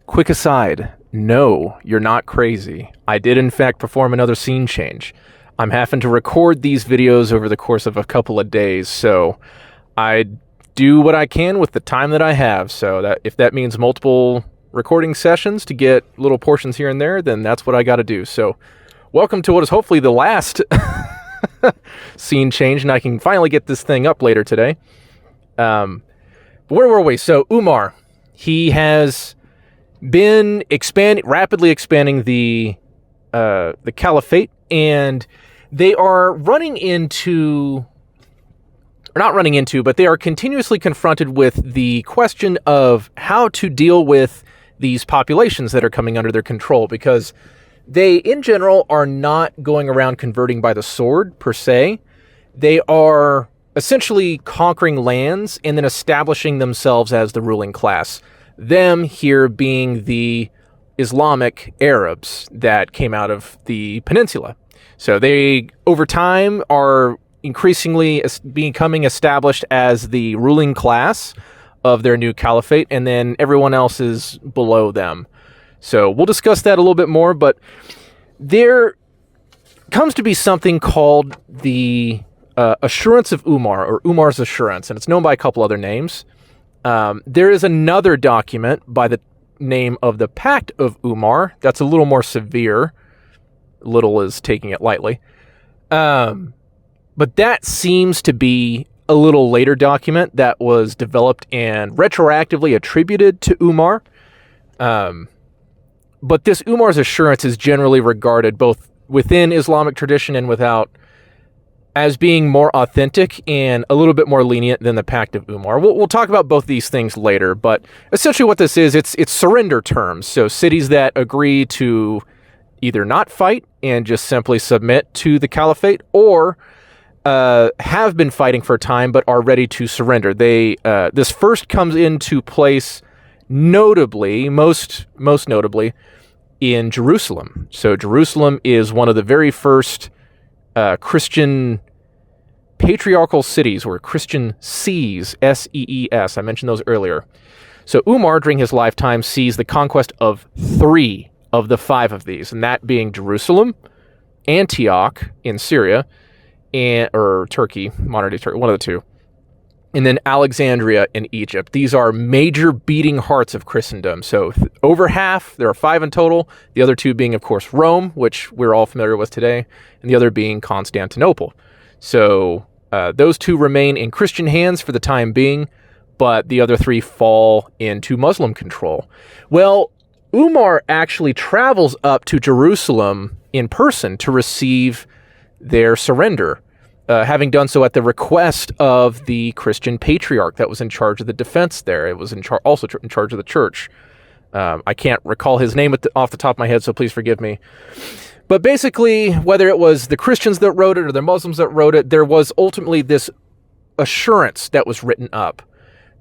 Quick aside, no, you're not crazy. I did in fact perform another scene change. I'm having to record these videos over the course of a couple of days, so I do what I can with the time that I have. So that if that means multiple recording sessions to get little portions here and there, then that's what I got to do. So welcome to what is hopefully the last scene change, and I can finally get this thing up later today. But where were we? So Umar, he has been rapidly expanding the caliphate, and they are but they are continuously confronted with the question of how to deal with these populations that are coming under their control, because they, in general, are not going around converting by the sword, per se. They are essentially conquering lands and then establishing themselves as the ruling class. Them here being the Islamic Arabs that came out of the peninsula. So they, over time, are increasingly becoming established as the ruling class of their new caliphate, and then everyone else is below them. So we'll discuss that a little bit more, but there comes to be something called the Assurance of Umar, or Umar's Assurance, and it's known by a couple other names. There is another document by the name of the Pact of Umar that's a little more severe. Little is taking it lightly. But that seems to be a little later document that was developed and retroactively attributed to Umar. But this Umar's Assurance is generally regarded both within Islamic tradition and without as being more authentic and a little bit more lenient than the Pact of Umar. We'll talk about both these things later, but essentially what this is, it's surrender terms. So cities that agree to either not fight and just simply submit to the caliphate, or have been fighting for a time but are ready to surrender. This first comes into place notably, most notably, in Jerusalem. So Jerusalem is one of the very first Christian patriarchal cities, or Christian sees, S-E-E-S. I mentioned those earlier. So Umar, during his lifetime, sees the conquest of 3 of the 5 of these, and that being Jerusalem, Antioch in Syria, or Turkey, modern-day Turkey, one of the two, and then Alexandria in Egypt. These are major beating hearts of Christendom. So over half, there are 5 in total, the other 2 being, of course, Rome, which we're all familiar with today, and the other being Constantinople. So those 2 remain in Christian hands for the time being, but the other 3 fall into Muslim control. Well, Umar actually travels up to Jerusalem in person to receive their surrender, having done so at the request of the Christian patriarch that was in charge of the defense there. It was also in charge of the church. I can't recall his name off the top of my head, so please forgive me. But basically, whether it was the Christians that wrote it or the Muslims that wrote it, there was ultimately this assurance that was written up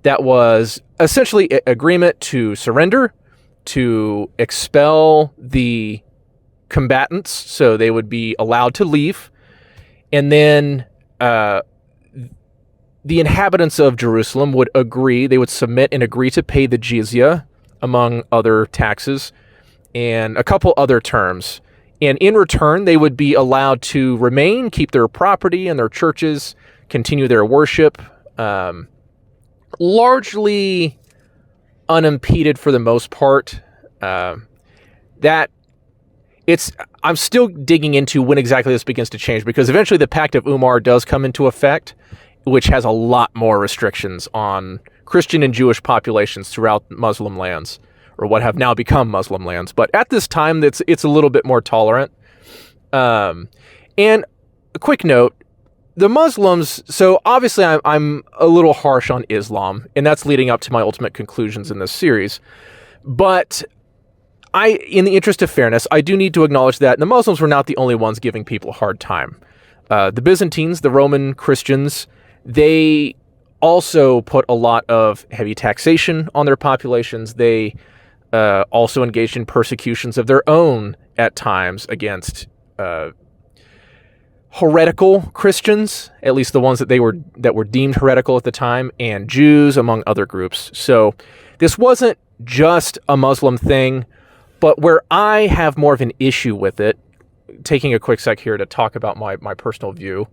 that was essentially an agreement to surrender, to expel the combatants so they would be allowed to leave, and then the inhabitants of Jerusalem would agree, they would submit and agree to pay the jizya, among other taxes, and a couple other terms. And in return, they would be allowed to remain, keep their property and their churches, continue their worship, largely unimpeded for the most part. I'm still digging into when exactly this begins to change, because eventually the Pact of Umar does come into effect, which has a lot more restrictions on Christian and Jewish populations throughout Muslim lands, or what have now become Muslim lands. But at this time, it's a little bit more tolerant. And a quick note, the Muslims, so obviously I'm a little harsh on Islam, and that's leading up to my ultimate conclusions in this series. But in the interest of fairness, I do need to acknowledge that the Muslims were not the only ones giving people a hard time. The Byzantines, the Roman Christians, they also put a lot of heavy taxation on their populations. They also engaged in persecutions of their own at times against heretical Christians, at least the ones that were deemed heretical at the time, and Jews, among other groups. So this wasn't just a Muslim thing, but where I have more of an issue with it, taking a quick sec here to talk about my personal view,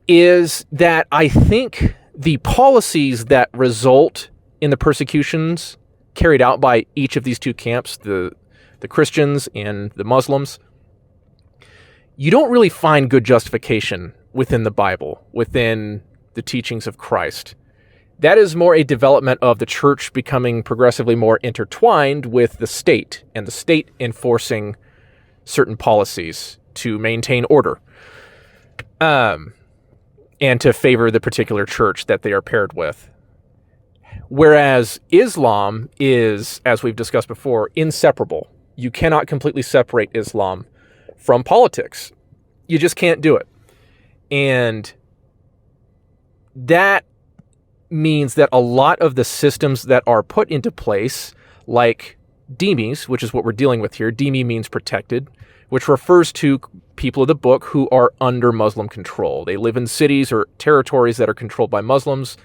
is that I think the policies that result in the persecutions carried out by each of these two camps, the Christians and the Muslims, you don't really find good justification within the Bible, within the teachings of Christ. That is more a development of the church becoming progressively more intertwined with the state, and the state enforcing certain policies to maintain order, and to favor the particular church that they are paired with. Whereas Islam is, as we've discussed before, inseparable. You cannot completely separate Islam from politics. You just can't do it. And that means that a lot of the systems that are put into place, like dhimmis, which is what we're dealing with here, dhimmi means protected, which refers to people of the book who are under Muslim control. They live in cities or territories that are controlled by Muslims,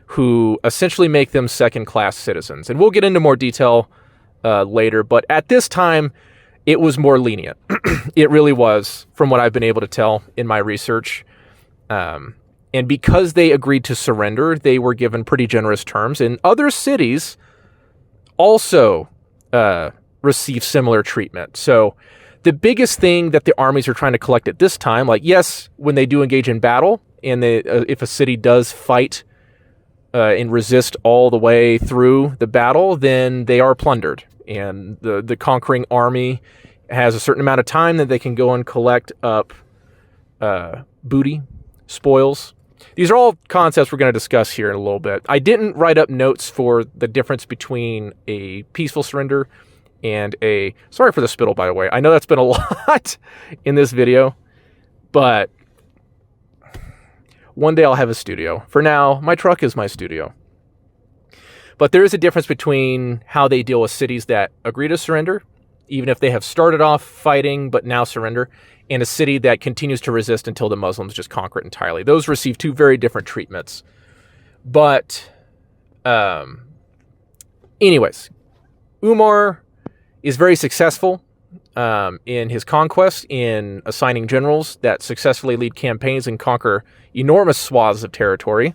who essentially make them second-class citizens. And we'll get into more detail later, but at this time, it was more lenient. It really was, from what I've been able to tell in my research. And because they agreed to surrender, they were given pretty generous terms. And other cities also received similar treatment. So the biggest thing that the armies are trying to collect at this time, like, yes, when they do engage in battle, and if a city does fight and resist all the way through the battle, then they are plundered. And the conquering army has a certain amount of time that they can go and collect up booty, spoils. These are all concepts we're going to discuss here in a little bit. I didn't write up notes for the difference between a peaceful surrender and a... Sorry for the spittle, by the way. I know that's been a lot in this video, but one day I'll have a studio. For now, my truck is my studio. But there is a difference between how they deal with cities that agree to surrender, even if they have started off fighting but now surrender, and a city that continues to resist until the Muslims just conquer it entirely. Those receive two very different treatments. But anyways, Umar is very successful in his conquest, in assigning generals that successfully lead campaigns and conquer enormous swaths of territory.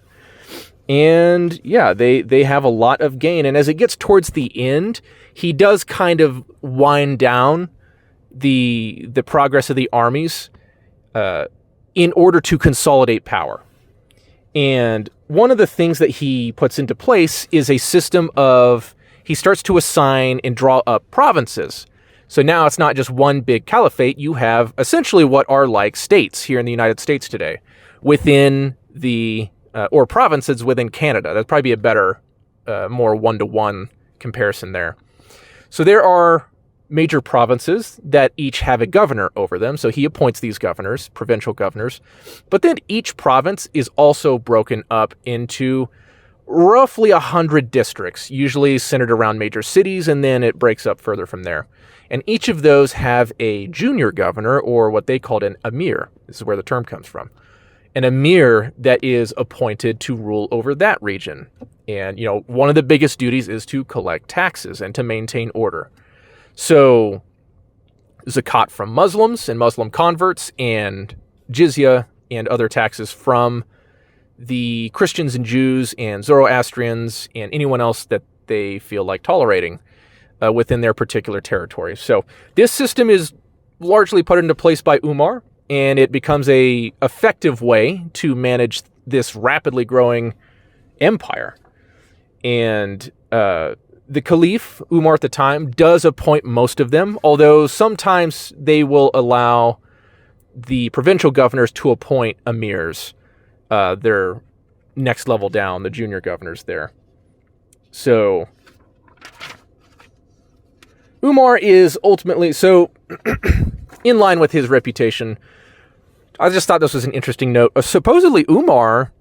And yeah, they have a lot of gain. And as it gets towards the end, he does kind of wind down the progress of the armies in order to consolidate power. And one of the things that he puts into place is a system of, he starts to assign and draw up provinces. So now it's not just one big caliphate. You have essentially what are like states here in the United States today within the, or provinces within Canada. That'd probably be a better, more one-to-one comparison there. So there are major provinces that each have a governor over them. So he appoints these governors, provincial governors. But then each province is also broken up into roughly 100 districts, usually centered around major cities, and then it breaks up further from there. And each of those have a junior governor, or what they called an emir. This is where the term comes from. An emir that is appointed to rule over that region. And, you know, one of the biggest duties is to collect taxes and to maintain order. So, zakat from Muslims and Muslim converts, and jizya and other taxes from the Christians and Jews and Zoroastrians and anyone else that they feel like tolerating within their particular territory. So this system is largely put into place by Umar, and it becomes a effective way to manage this rapidly growing empire. And the Caliph, Umar at the time, does appoint most of them, although sometimes they will allow the provincial governors to appoint emirs, their next level down, the junior governors there. So Umar is ultimately, so in line with his reputation, I just thought this was an interesting note. Supposedly Umar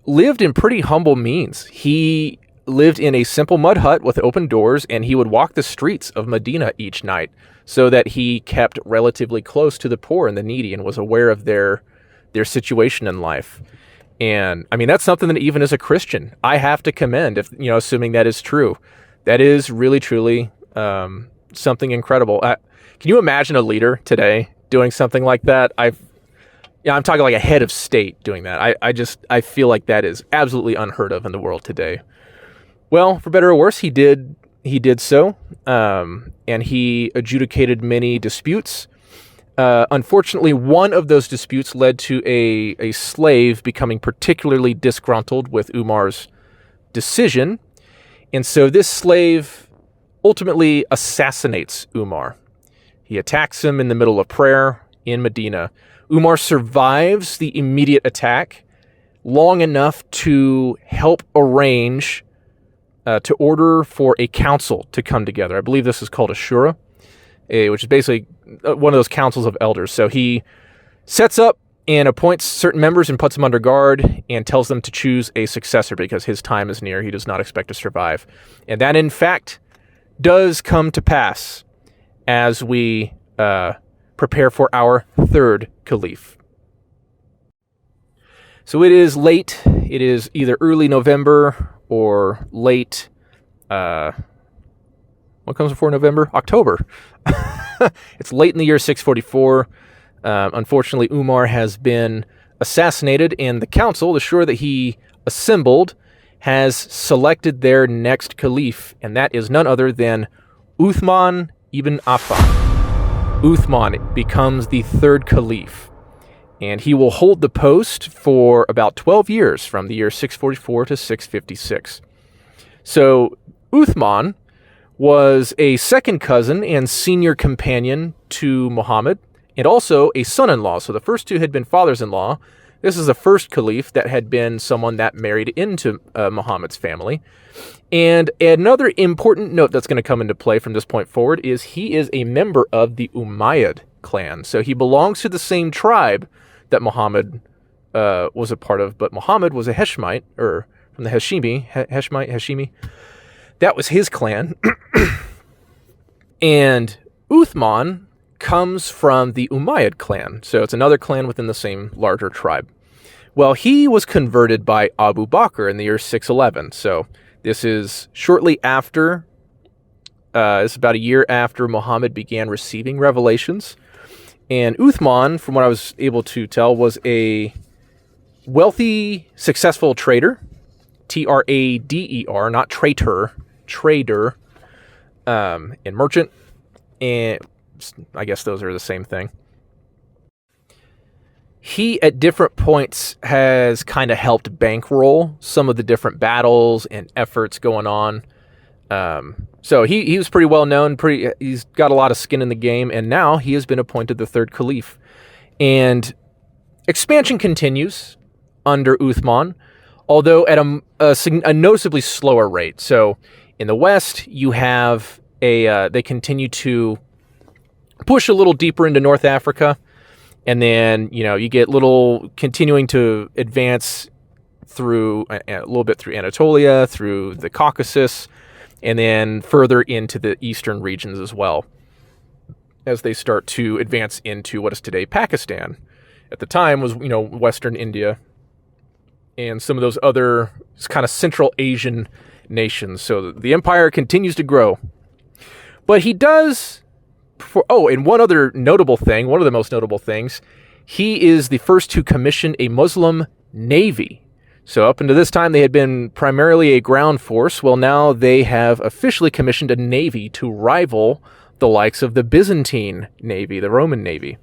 lived in pretty humble means. He lived in a simple mud hut with open doors, and he would walk the streets of Medina each night so that he kept relatively close to the poor and the needy and was aware of their situation in life. And I mean, that's something that even as a Christian, I have to commend, if assuming that is true. That is really, truly something incredible. Can you imagine a leader today doing something like that? I'm talking like a head of state doing that. I feel like that is absolutely unheard of in the world today. Well, for better or worse, he did so, and he adjudicated many disputes. Unfortunately, one of those disputes led to a slave becoming particularly disgruntled with Umar's decision, and so this slave ultimately assassinates Umar. He attacks him in the middle of prayer in Medina. Umar survives the immediate attack long enough to help arrange to order for a council to come together. I believe this is called a Surah, which is basically one of those councils of elders. So he sets up and appoints certain members and puts them under guard and tells them to choose a successor because his time is near. He does not expect to survive. And that, in fact, does come to pass as we prepare for our third caliph. So it is late. It is either early November or late, what comes before November? October. It's late in the year 644. Unfortunately, Umar has been assassinated, and the council, the shura that he assembled, has selected their next caliph, and that is none other than Uthman ibn Affan. Uthman becomes the third caliph, and he will hold the post for about 12 years, from the year 644 to 656. So Uthman was a second cousin and senior companion to Muhammad, and also a son-in-law. So the first two had been fathers-in-law. This is the first caliph that had been someone that married into Muhammad's family. And another important note that's going to come into play from this point forward is he is a member of the Umayyad clan. So he belongs to the same tribe that Muhammad was a part of, but Muhammad was a Hashemite, or from the Hashemi. That was his clan. And Uthman comes from the Umayyad clan. So it's another clan within the same larger tribe. Well, he was converted by Abu Bakr in the year 611. So this is shortly after, it's about a year after Muhammad began receiving revelations. And Uthman, from what I was able to tell, was a wealthy, successful trader. Trader, not traitor, trader, and merchant. And I guess those are the same thing. He, at different points, has kind of helped bankroll some of the different battles and efforts going on. So he was pretty well known. He's got a lot of skin in the game, and now he has been appointed the third caliph. And expansion continues under Uthman, although at a noticeably slower rate. So in the West, you have they continue to push a little deeper into North Africa, and then you get continuing to advance through a little bit through Anatolia, through the Caucasus, and then further into the eastern regions as well, as they start to advance into what is today Pakistan. At the time was Western India and some of those other kind of Central Asian nations. So the empire continues to grow. But he does, and one of the most notable things, he is the first to commission a Muslim navy. So up until this time, they had been primarily a ground force. Well, now they have officially commissioned a navy to rival the likes of the Byzantine navy, the Roman navy.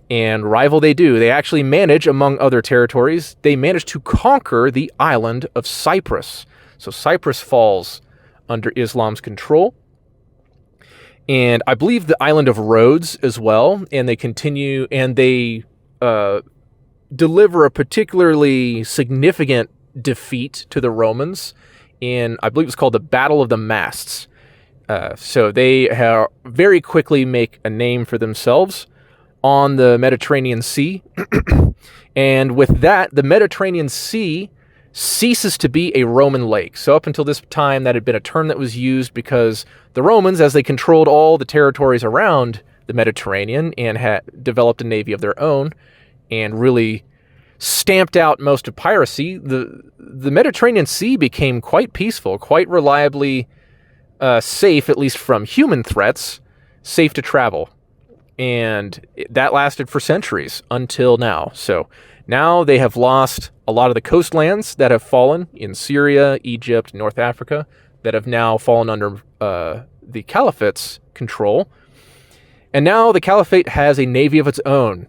And rival they do. They actually manage, among other territories, they managed to conquer the island of Cyprus. So Cyprus falls under Islam's control. And I believe the island of Rhodes as well. And they continue, and they deliver a particularly significant defeat to the Romans in, I believe it's called the Battle of the Masts. So they very quickly make a name for themselves on the Mediterranean Sea. And with that, the Mediterranean Sea ceases to be a Roman lake. So up until this time, that had been a term that was used because the Romans, as they controlled all the territories around the Mediterranean and had developed a navy of their own and really stamped out most of piracy, the Mediterranean Sea became quite peaceful, quite reliably safe, at least from human threats, safe to travel. And that lasted for centuries until now. So now they have lost a lot of the coastlands that have fallen in Syria, Egypt, North Africa, that have now fallen under the Caliphate's control. And now the Caliphate has a navy of its own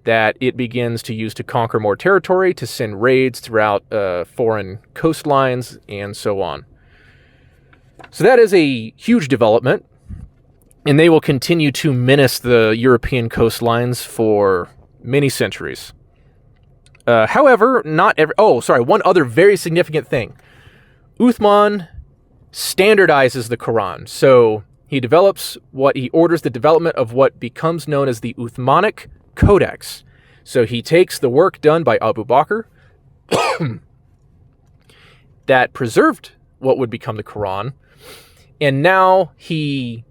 that it begins to use to conquer more territory, to send raids throughout foreign coastlines, and so on. So that is a huge development. And they will continue to menace the European coastlines for many centuries. However, one other very significant thing. Uthman standardizes the Quran. So he orders the development of what becomes known as the Uthmanic Codex. So he takes the work done by Abu Bakr that preserved what would become the Quran, and now he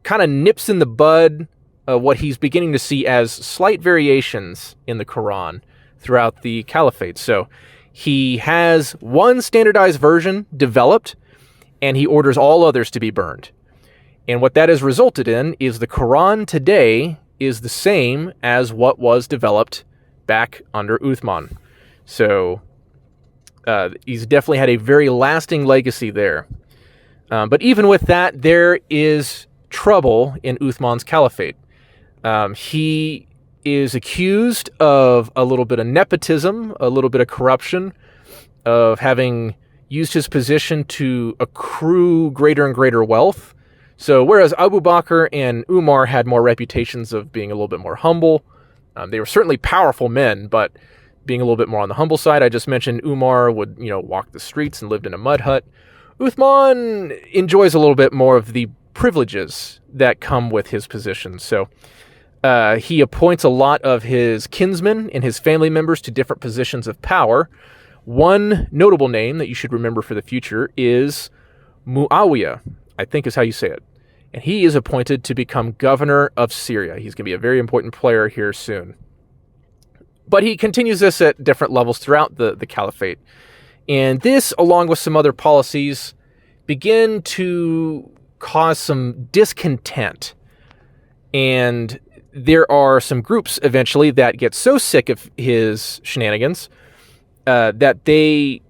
kind of nips in the bud what he's beginning to see as slight variations in the Quran throughout the Caliphate. So he has one standardized version developed, and he orders all others to be burned. And what that has resulted in is the Quran today is the same as what was developed back under Uthman. So he's definitely had a very lasting legacy there. But even with that, there is trouble in Uthman's caliphate. He is accused of a little bit of nepotism, a little bit of corruption, of having used his position to accrue greater and greater wealth. So whereas Abu Bakr and Umar had more reputations of being a little bit more humble, they were certainly powerful men, but being a little bit more on the humble side. I just mentioned Umar would, walk the streets and lived in a mud hut. Uthman enjoys a little bit more of the privileges that come with his position. So he appoints a lot of his kinsmen and his family members to different positions of power. One notable name that you should remember for the future is Muawiyah, I think is how you say it. And he is appointed to become governor of Syria. He's going to be a very important player here soon. But he continues this at different levels throughout the caliphate. And this, along with some other policies, begin to cause some discontent. And there are some groups eventually that get so sick of his shenanigans that they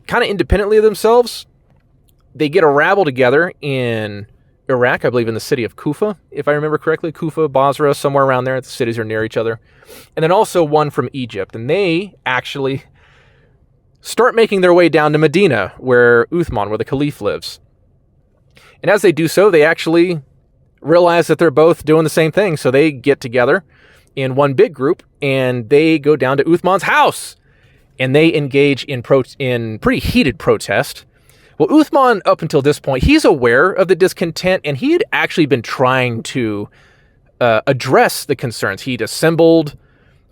kind of independently of themselves, they get a rabble together in Iraq, I believe in the city of Kufa, if I remember correctly. Kufa, Basra, somewhere around there. The cities are near each other. And then also one from Egypt. And they actually start making their way down to Medina, where Uthman, where the caliph lives. And as they do so, they actually realize that they're both doing the same thing. So they get together in one big group, and they go down to Uthman's house. And they engage in pretty heated protest. Well, Uthman, up until this point, he's aware of the discontent, and he had actually been trying to address the concerns. He'd assembled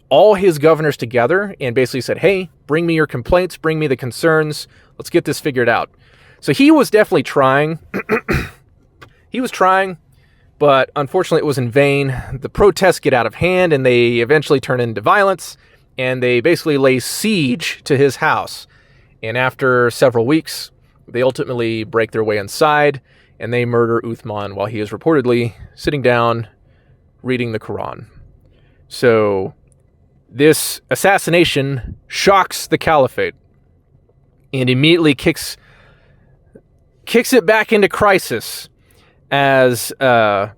all his governors together and basically said, hey, bring me your complaints, bring me the concerns, let's get this figured out. So he was definitely trying. He was trying, but unfortunately it was in vain. The protests get out of hand, and they eventually turn into violence, and they basically lay siege to his house. And after several weeks, they ultimately break their way inside, and they murder Uthman while he is reportedly sitting down reading the Quran. So this assassination shocks the caliphate and immediately kicks it back into crisis as a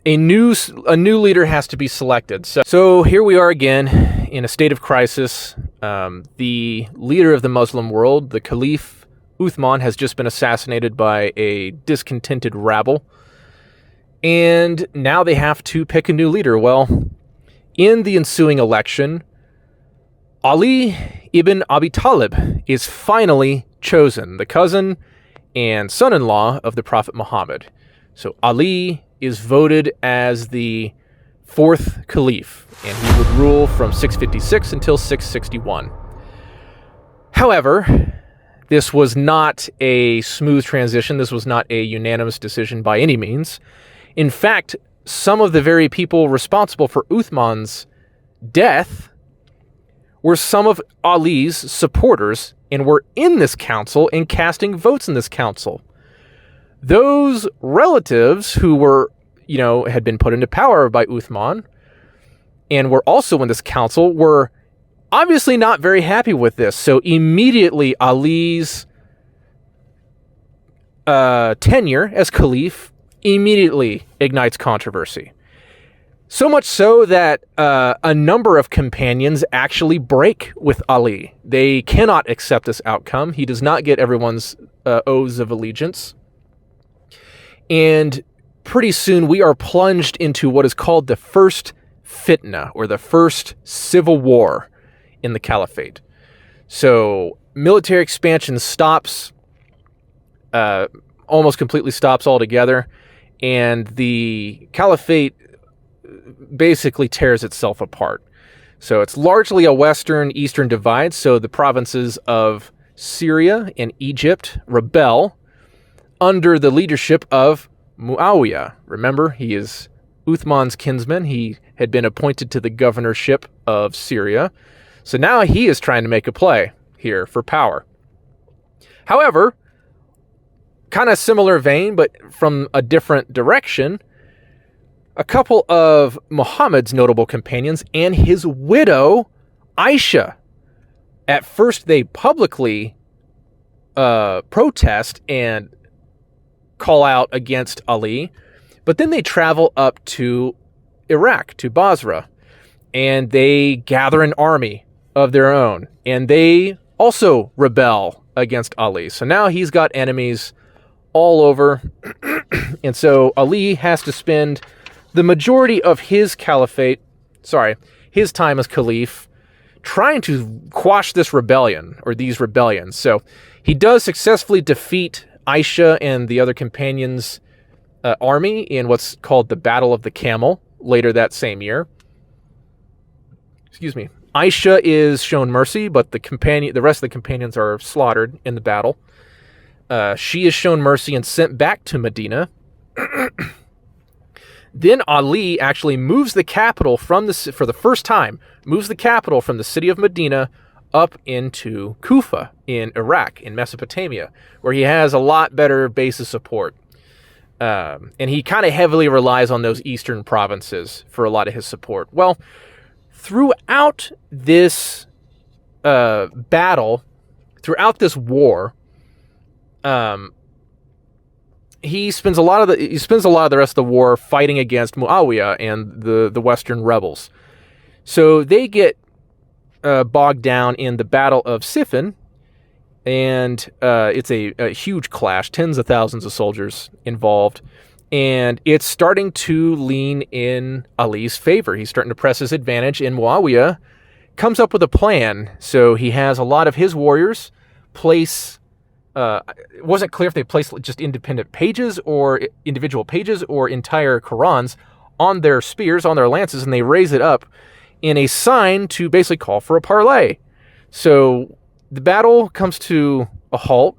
new leader has to be selected. So here we are again in a state of crisis. The leader of the Muslim world, the Caliph Uthman, has just been assassinated by a discontented rabble. And now they have to pick a new leader. Well, in the ensuing election, Ali ibn Abi Talib is finally chosen. The cousin and son-in-law of the Prophet Muhammad. So Ali is voted as the fourth caliph, and he would rule from 656 until 661. However, this was not a smooth transition. This was not a unanimous decision by any means. In fact, some of the very people responsible for Uthman's death were some of Ali's supporters and were in this council and casting votes in this council. Those relatives who were, had been put into power by Uthman and were also in this council were obviously not very happy with this. So immediately Ali's tenure as caliph immediately ignites controversy. So much so that a number of companions actually break with Ali. They cannot accept this outcome. He does not get everyone's oaths of allegiance. And pretty soon we are plunged into what is called the first fitna, or the first civil war in the caliphate. So military expansion stops, almost completely stops altogether, and the caliphate basically tears itself apart. So it's largely a western-eastern divide. So the provinces of Syria and Egypt rebel under the leadership of Muawiyah. Remember, he is Uthman's kinsman. He had been appointed to the governorship of Syria. So now he is trying to make a play here for power. However, kind of similar vein, but from a different direction, a couple of Muhammad's notable companions and his widow, Aisha. At first, they publicly protest and call out against Ali, but then they travel up to Iraq, to Basra, and they gather an army of their own, and they also rebel against Ali. So now he's got enemies all over, and so Ali has to spend the majority of his his time as caliph, trying to quash this rebellion, or these rebellions. So he does successfully defeat Aisha and the other companions' army in what's called the Battle of the Camel later that same year. Excuse me. Aisha is shown mercy, but the rest of the companions are slaughtered in the battle. She is shown mercy and sent back to Medina. Then Ali actually moves the capital for the first time, moves the capital from the city of Medina up into Kufa in Iraq, in Mesopotamia, where he has a lot better base of support. And he kind of heavily relies on those eastern provinces for a lot of his support. Well, throughout this battle, throughout this war, he spends a lot of the rest of the war fighting against Muawiyah and the Western rebels. So they get bogged down in the Battle of Siffin, and it's a huge clash, tens of thousands of soldiers involved, and it's starting to lean in Ali's favor. He's starting to press his advantage, and Muawiyah comes up with a plan. So he has a lot of his warriors place. It wasn't clear if they placed just independent pages or individual pages or entire Qur'ans on their spears, on their lances, and they raise it up in a sign to basically call for a parley. So the battle comes to a halt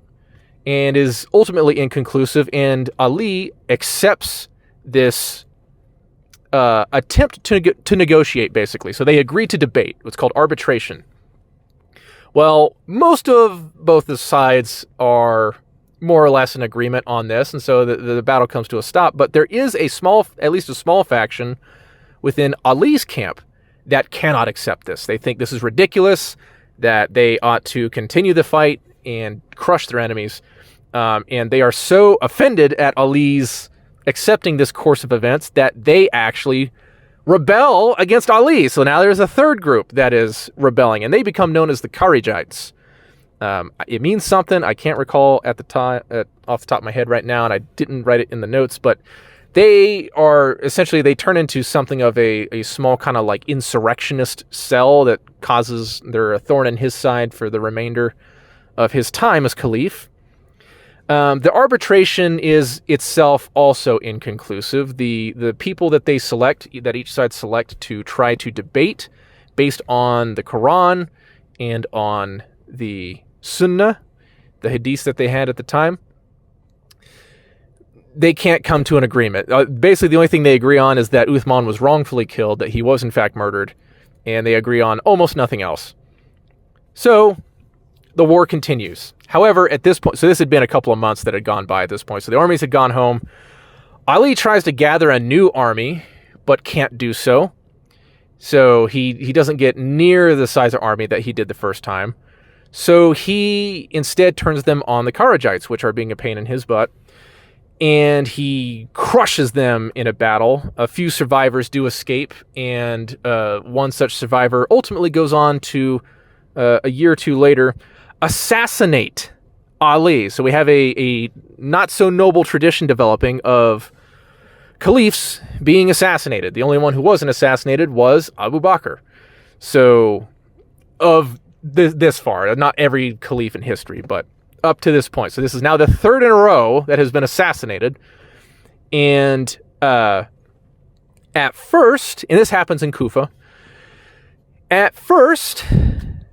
and is ultimately inconclusive, and Ali accepts this attempt to negotiate, basically. So they agree to debate, what's called arbitration. Well, most of both the sides are more or less in agreement on this, and so the battle comes to a stop. But there is at least a small faction within Ali's camp that cannot accept this. They think this is ridiculous, that they ought to continue the fight and crush their enemies. And they are so offended at Ali's accepting this course of events that they actually rebel against Ali. So now there's a third group that is rebelling, and they become known as the Kharijites. It means something. I can't recall off the top of my head right now, and I didn't write it in the notes, but they turn into something of a small kind of like insurrectionist cell that they're a thorn in his side for the remainder of his time as caliph. The arbitration is itself also inconclusive. The people that they select, that each side select to try to debate based on the Qur'an and on the Sunnah, the hadiths that they had at the time, they can't come to an agreement. Basically, the only thing they agree on is that Uthman was wrongfully killed, that he was in fact murdered, and they agree on almost nothing else. So the war continues. However, at this point, so this had been a couple of months that had gone by at this point, so the armies had gone home. Ali tries to gather a new army, but can't do so. So he doesn't get near the size of army that he did the first time. So he instead turns them on the Kharijites, which are being a pain in his butt. And he crushes them in a battle. A few survivors do escape, and one such survivor ultimately goes on to, a year or two later, assassinate Ali. So we have a not-so-noble tradition developing of caliphs being assassinated. The only one who wasn't assassinated was Abu Bakr. So, of this far, not every caliph in history, but up to this point. So this is now the third in a row that has been assassinated. And at first, and this happens in Kufa, at first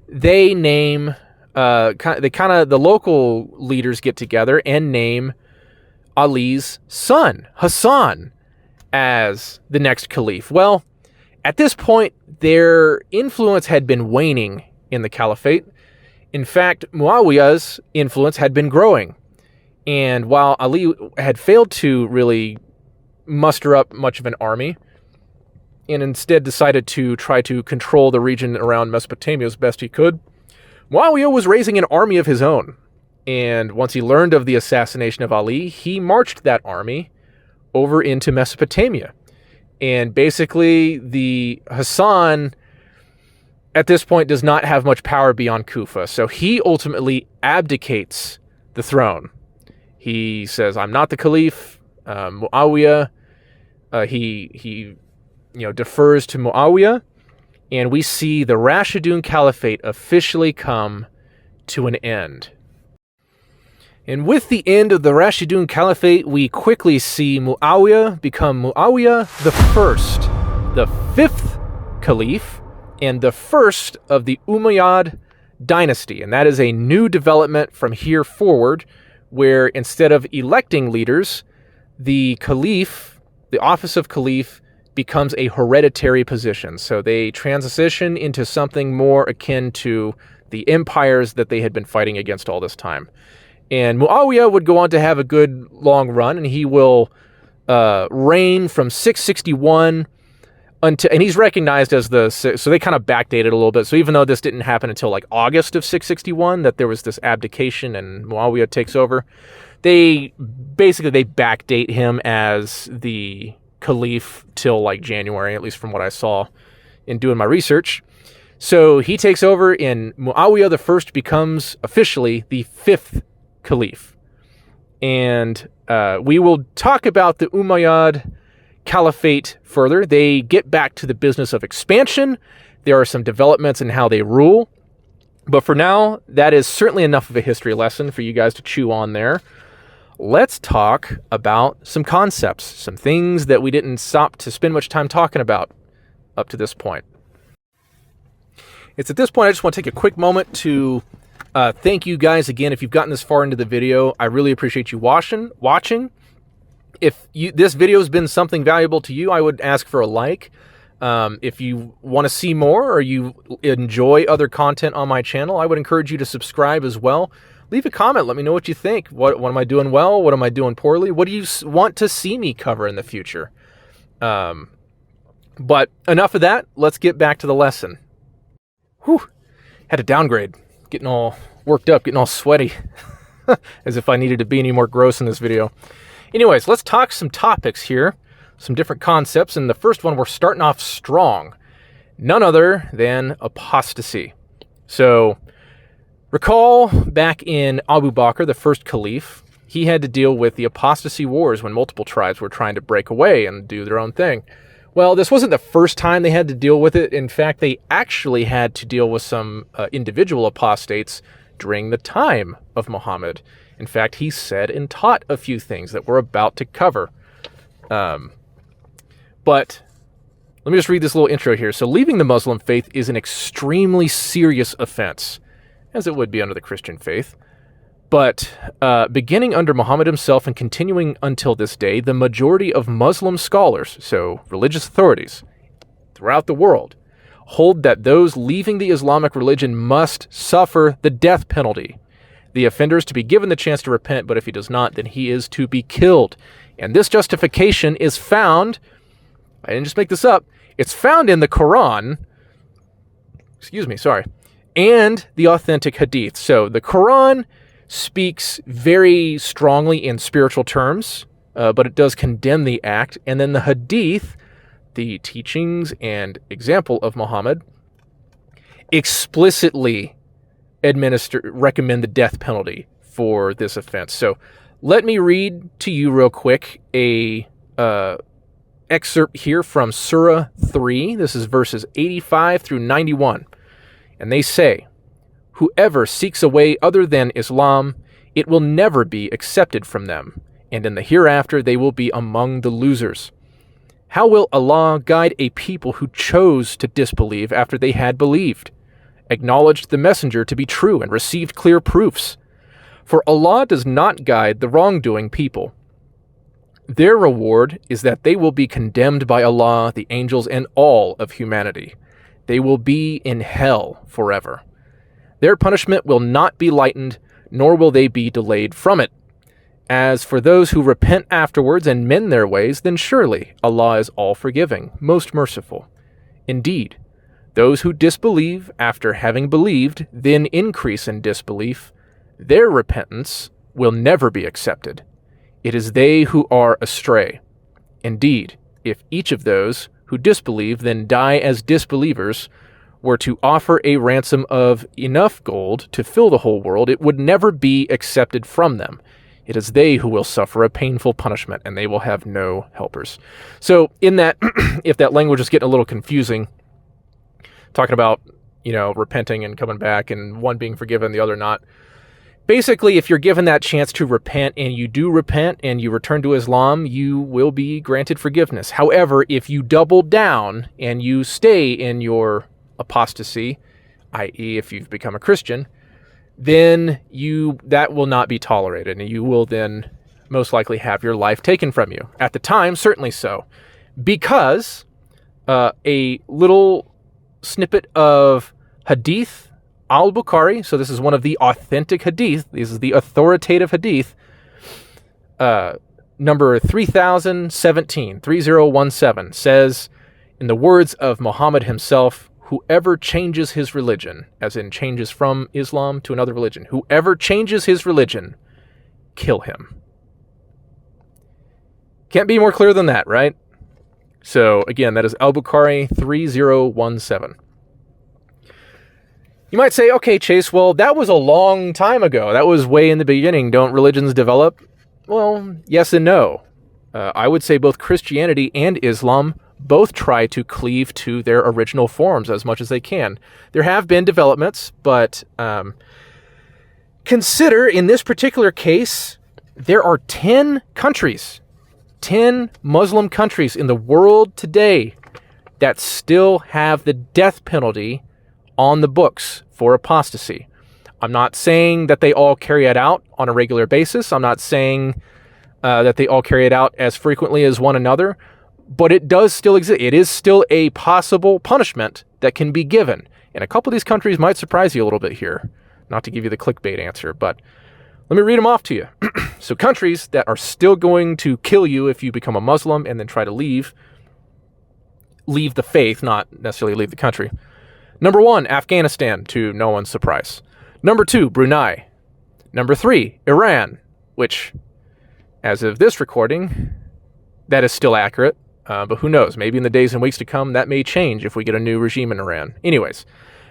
they name, the local leaders get together and name Ali's son, Hassan, as the next caliph. Well, at this point, their influence had been waning in the caliphate. In fact, Muawiyah's influence had been growing. And while Ali had failed to really muster up much of an army, and instead decided to try to control the region around Mesopotamia as best he could, Muawiyah was raising an army of his own. And once he learned of the assassination of Ali, he marched that army over into Mesopotamia. And basically, the Hassan at this point does not have much power beyond Kufa. So he ultimately abdicates the throne. He says, I'm not the caliph. Muawiyah, he defers to Muawiyah, and we see the Rashidun Caliphate officially come to an end. And with the end of the Rashidun Caliphate, we quickly see Muawiyah become Muawiyah the First, the fifth caliph, and the first of the Umayyad dynasty. And that is a new development from here forward, where instead of electing leaders, the caliph, the office of caliph, becomes a hereditary position. So they transition into something more akin to the empires that they had been fighting against all this time. And Muawiyah would go on to have a good long run, and he will reign from 661 until, and he's recognized as so they kind of backdated a little bit. So even though this didn't happen until like August of 661, that there was this abdication and Muawiyah takes over, they backdate him as the caliph till like January, at least from what I saw in doing my research. So he takes over, and Muawiyah the First becomes officially the fifth caliph. And we will talk about the Umayyad Caliphate further. They get back to the business of expansion. There are some developments in how they rule. But for now, that is certainly enough of a history lesson for you guys to chew on there. Let's talk about some concepts, some things that we didn't stop to spend much time talking about up to this point. It's at this point I just want to take a quick moment to thank you guys again. If you've gotten this far into the video, I really appreciate you watching. If this video has been something valuable to you, I would ask for a like. If you want to see more or you enjoy other content on my channel, I would encourage you to subscribe as well. Leave a comment. Let me know what you think. What am I doing well? What am I doing poorly? What do you want to see me cover in the future? But enough of that. Let's get back to the lesson. Whew. Had to downgrade. Getting all worked up, getting all sweaty. As if I needed to be any more gross in this video. Anyways, let's talk some topics here. Some different concepts. And the first one, we're starting off strong. None other than apostasy. So, recall back in Abu Bakr, the first caliph, he had to deal with the apostasy wars when multiple tribes were trying to break away and do their own thing. Well, this wasn't the first time they had to deal with it. In fact, they actually had to deal with some individual apostates during the time of Muhammad. In fact, he said and taught a few things that we're about to cover. But let me just read this little intro here. So leaving the Muslim faith is an extremely serious offense, as it would be under the Christian faith. But beginning under Muhammad himself and continuing until this day, the majority of Muslim scholars, so religious authorities throughout the world, hold that those leaving the Islamic religion must suffer the death penalty. The offender is to be given the chance to repent, but if he does not, then he is to be killed. And this justification is found, I didn't just make this up, it's found in the Qur'an, and the authentic hadith. So the Qur'an speaks very strongly in spiritual terms, but it does condemn the act. And then the hadith, the teachings and example of Muhammad, explicitly recommend the death penalty for this offense. So let me read to you real quick a excerpt here from Surah 3. This is verses 85 through 91. And they say, "Whoever seeks a way other than Islam, it will never be accepted from them, and in the hereafter they will be among the losers. How will Allah guide a people who chose to disbelieve after they had believed, acknowledged the messenger to be true, and received clear proofs? For Allah does not guide the wrongdoing people. Their reward is that they will be condemned by Allah, the angels, and all of humanity. They will be in hell forever. Their punishment will not be lightened, nor will they be delayed from it. As for those who repent afterwards and mend their ways, then surely Allah is all-forgiving, most merciful. Indeed, those who disbelieve after having believed, then increase in disbelief, their repentance will never be accepted. It is they who are astray. Indeed, if each of those who disbelieve then die as disbelievers were to offer a ransom of enough gold to fill the whole world, it would never be accepted from them. It is they who will suffer a painful punishment, and they will have no helpers." So in that, if that language is getting a little confusing, talking about, repenting and coming back and one being forgiven, the other not. Basically, if you're given that chance to repent and you do repent and you return to Islam, you will be granted forgiveness. However, if you double down and you stay in your apostasy, i.e. if you've become a Christian, then that will not be tolerated, and you will then most likely have your life taken from you. At the time, certainly so, because a little snippet of hadith al-Bukhari, so this is one of the authentic hadith, this is the authoritative hadith, number 3017, says, in the words of Muhammad himself, "Whoever changes his religion," as in changes from Islam to another religion, "whoever changes his religion, kill him." Can't be more clear than that, right? So again, that is al-Bukhari 3017. You might say, okay, Chase, well, that was a long time ago. That was way in the beginning. Don't religions develop? Well, yes and no. I would say both Christianity and Islam both try to cleave to their original forms as much as they can. There have been developments, but consider in this particular case, there are 10 countries, 10 Muslim countries in the world today that still have the death penalty on the books for apostasy. I'm not saying that they all carry it out on a regular basis. I'm not saying that they all carry it out as frequently as one another, but it does still exist. It is still a possible punishment that can be given. And a couple of these countries might surprise you a little bit here. Not to give you the clickbait answer, but let me read them off to you. So countries that are still going to kill you if you become a Muslim and then try to leave the faith, not necessarily leave the country. Number 1, Afghanistan, to no one's surprise. Number 2, Brunei. Number 3, Iran, which, as of this recording, that is still accurate. But who knows? Maybe in the days and weeks to come, that may change if we get a new regime in Iran. Anyways,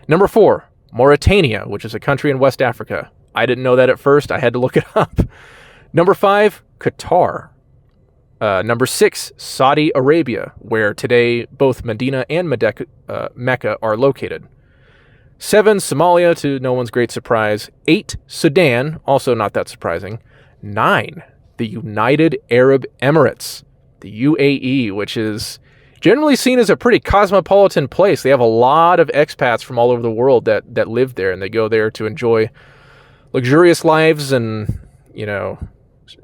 number 4, Mauritania, which is a country in West Africa. I didn't know that at first. I had to look it up. Number 5, Qatar. Number 6, Saudi Arabia, where today both Medina and Mecca are located. 7, Somalia, to no one's great surprise. 8, Sudan, also not that surprising. 9, the United Arab Emirates, the UAE, which is generally seen as a pretty cosmopolitan place. They have a lot of expats from all over the world that live there, and they go there to enjoy luxurious lives and,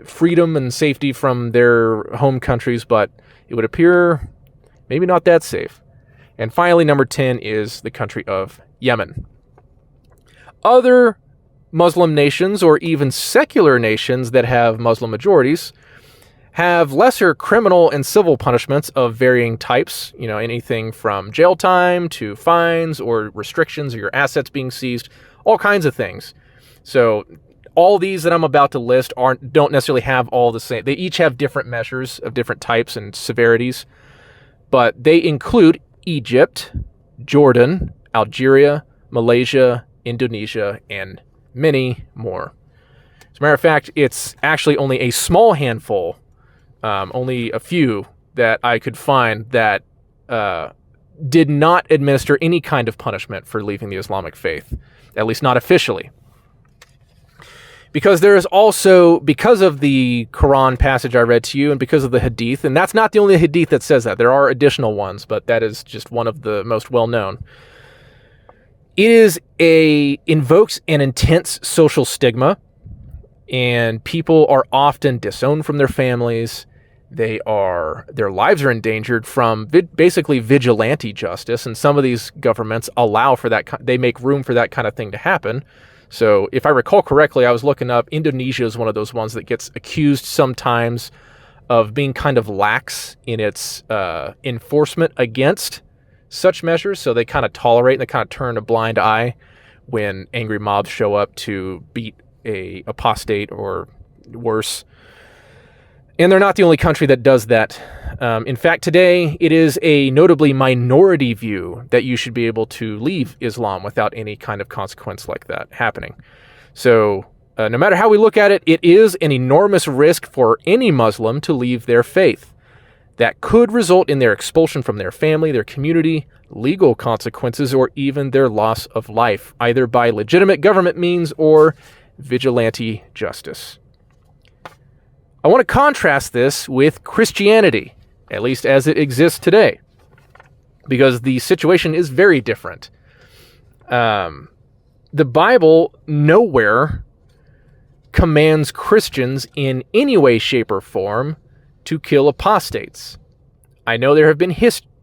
freedom and safety from their home countries, but it would appear maybe not that safe. And finally, number 10 is the country of Yemen. Other Muslim nations, or even secular nations that have Muslim majorities, have lesser criminal and civil punishments of varying types, anything from jail time to fines or restrictions or your assets being seized, all kinds of things. So all these that I'm about to list don't necessarily have all the same. They each have different measures of different types and severities, but they include Egypt, Jordan, Algeria, Malaysia, Indonesia, and many more. As a matter of fact, it's actually only a small handful, only a few that I could find that did not administer any kind of punishment for leaving the Islamic faith, at least not officially. Because there is also, because of the Quran passage I read to you, and because of the Hadith, and that's not the only Hadith that says that. There are additional ones, but that is just one of the most well-known. Invokes an intense social stigma, and people are often disowned from their families. Their lives are endangered from basically vigilante justice, and some of these governments allow for that. They make room for that kind of thing to happen. So if I recall correctly, I was looking up, Indonesia is one of those ones that gets accused sometimes of being kind of lax in its enforcement against such measures. So they kind of tolerate and they kind of turn a blind eye when angry mobs show up to beat a apostate or worse. And they're not the only country that does that. In fact, today, it is a notably minority view that you should be able to leave Islam without any kind of consequence like that happening. So no matter how we look at it, it is an enormous risk for any Muslim to leave their faith. That could result in their expulsion from their family, their community, legal consequences, or even their loss of life, either by legitimate government means or vigilante justice. I want to contrast this with Christianity, at least as it exists today, because the situation is very different. The Bible nowhere commands Christians in any way, shape, or form to kill apostates. I know there have been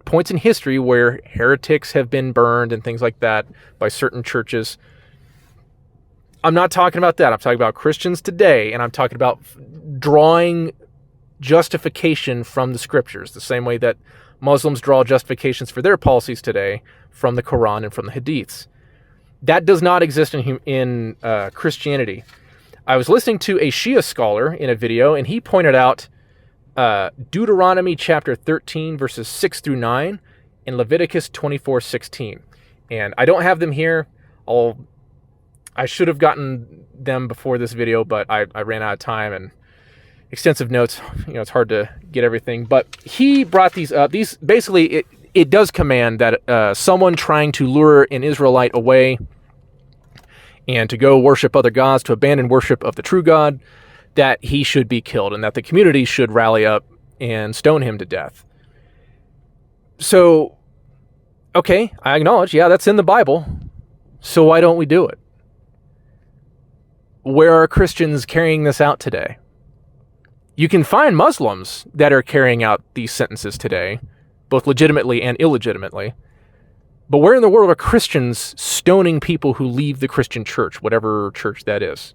points in history where heretics have been burned and things like that by certain churches. I'm not talking about that. I'm talking about Christians today, and I'm talking about drawing justification from the scriptures, the same way that Muslims draw justifications for their policies today from the Quran and from the Hadiths. That does not exist in Christianity. I was listening to a Shia scholar in a video, and he pointed out Deuteronomy chapter 13, verses 6 through 9, and Leviticus 24:16. And I don't have them here. I should have gotten them before this video, but I ran out of time and extensive notes. It's hard to get everything. But he brought these up. These basically, it does command that someone trying to lure an Israelite away and to go worship other gods, to abandon worship of the true God, that he should be killed and that the community should rally up and stone him to death. So, okay, I acknowledge, yeah, that's in the Bible. So why don't we do it? Where are Christians carrying this out today? You can find Muslims that are carrying out these sentences today, both legitimately and illegitimately. But where in the world are Christians stoning people who leave the Christian church, whatever church that is?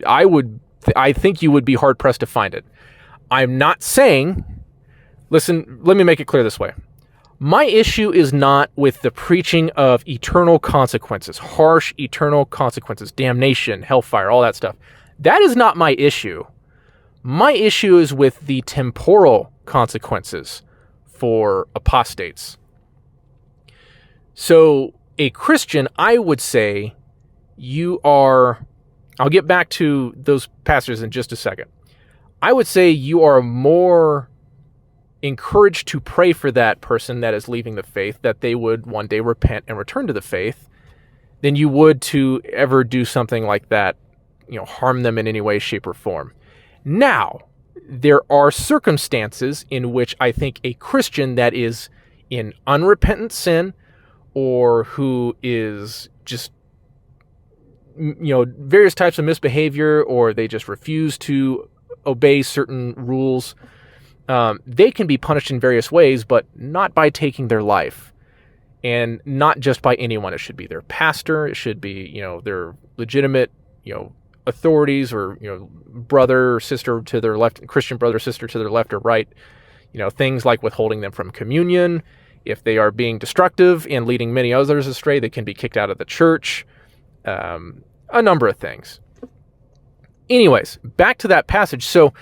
I think you would be hard-pressed to find it. I'm not saying, listen, let me make it clear this way. My issue is not with the preaching of eternal consequences, harsh eternal consequences, damnation, hellfire, all that stuff. That is not my issue. My issue is with the temporal consequences for apostates. So a Christian, I would say, I'll get back to those passages in just a second. I would say you are more encouraged to pray for that person that is leaving the faith, that they would one day repent and return to the faith, than you would to ever do something like that, harm them in any way, shape, or form. Now, there are circumstances in which I think a Christian that is in unrepentant sin, or who is just, various types of misbehavior, or they just refuse to obey certain rules, they can be punished in various ways, but not by taking their life. And not just by anyone. It should be their pastor. It should be, their legitimate, authorities, or, brother or sister to their left, Christian brother or sister to their left or right. Things like withholding them from communion. If they are being destructive and leading many others astray, they can be kicked out of the church. A number of things. Anyways, back to that passage. So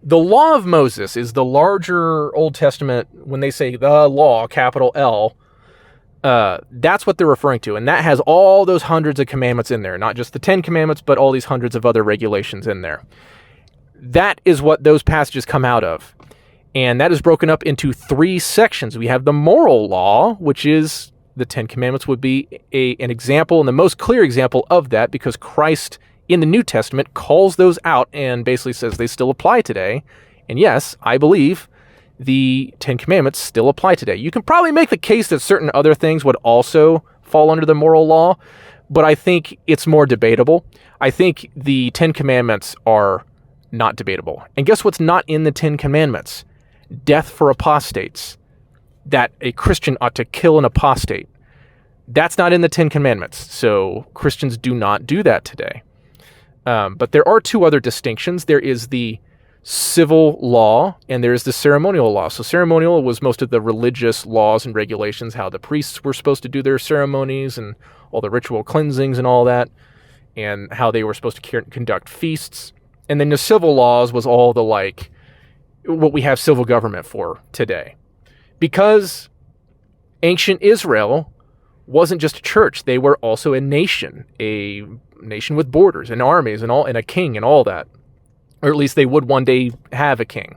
the law of Moses is the larger Old Testament. When they say the law, capital L, that's what they're referring to. And that has all those hundreds of commandments in there. Not just the 10 commandments, but all these hundreds of other regulations in there. That is what those passages come out of. And that is broken up into 3 sections. We have the moral law, which is the 10 commandments would be an example, and the most clear example of that, because Christ in the New Testament calls those out and basically says they still apply today. And yes, I believe the 10 commandments still apply today. You can probably make the case that certain other things would also fall under the moral law, but I think it's more debatable. I think the 10 commandments are not debatable. And guess what's not in the 10 commandments? Death for apostates. That a Christian ought to kill an apostate. That's not in the 10 commandments. So Christians do not do that today. But there are 2 other distinctions. There is the civil law, and there is the ceremonial law. So ceremonial was most of the religious laws and regulations, how the priests were supposed to do their ceremonies and all the ritual cleansings and all that, and how they were supposed to conduct feasts. And then the civil laws was all the what we have civil government for today. Because ancient Israel wasn't just a church, they were also a nation with borders and armies and a king and all that. Or at least they would one day have a king.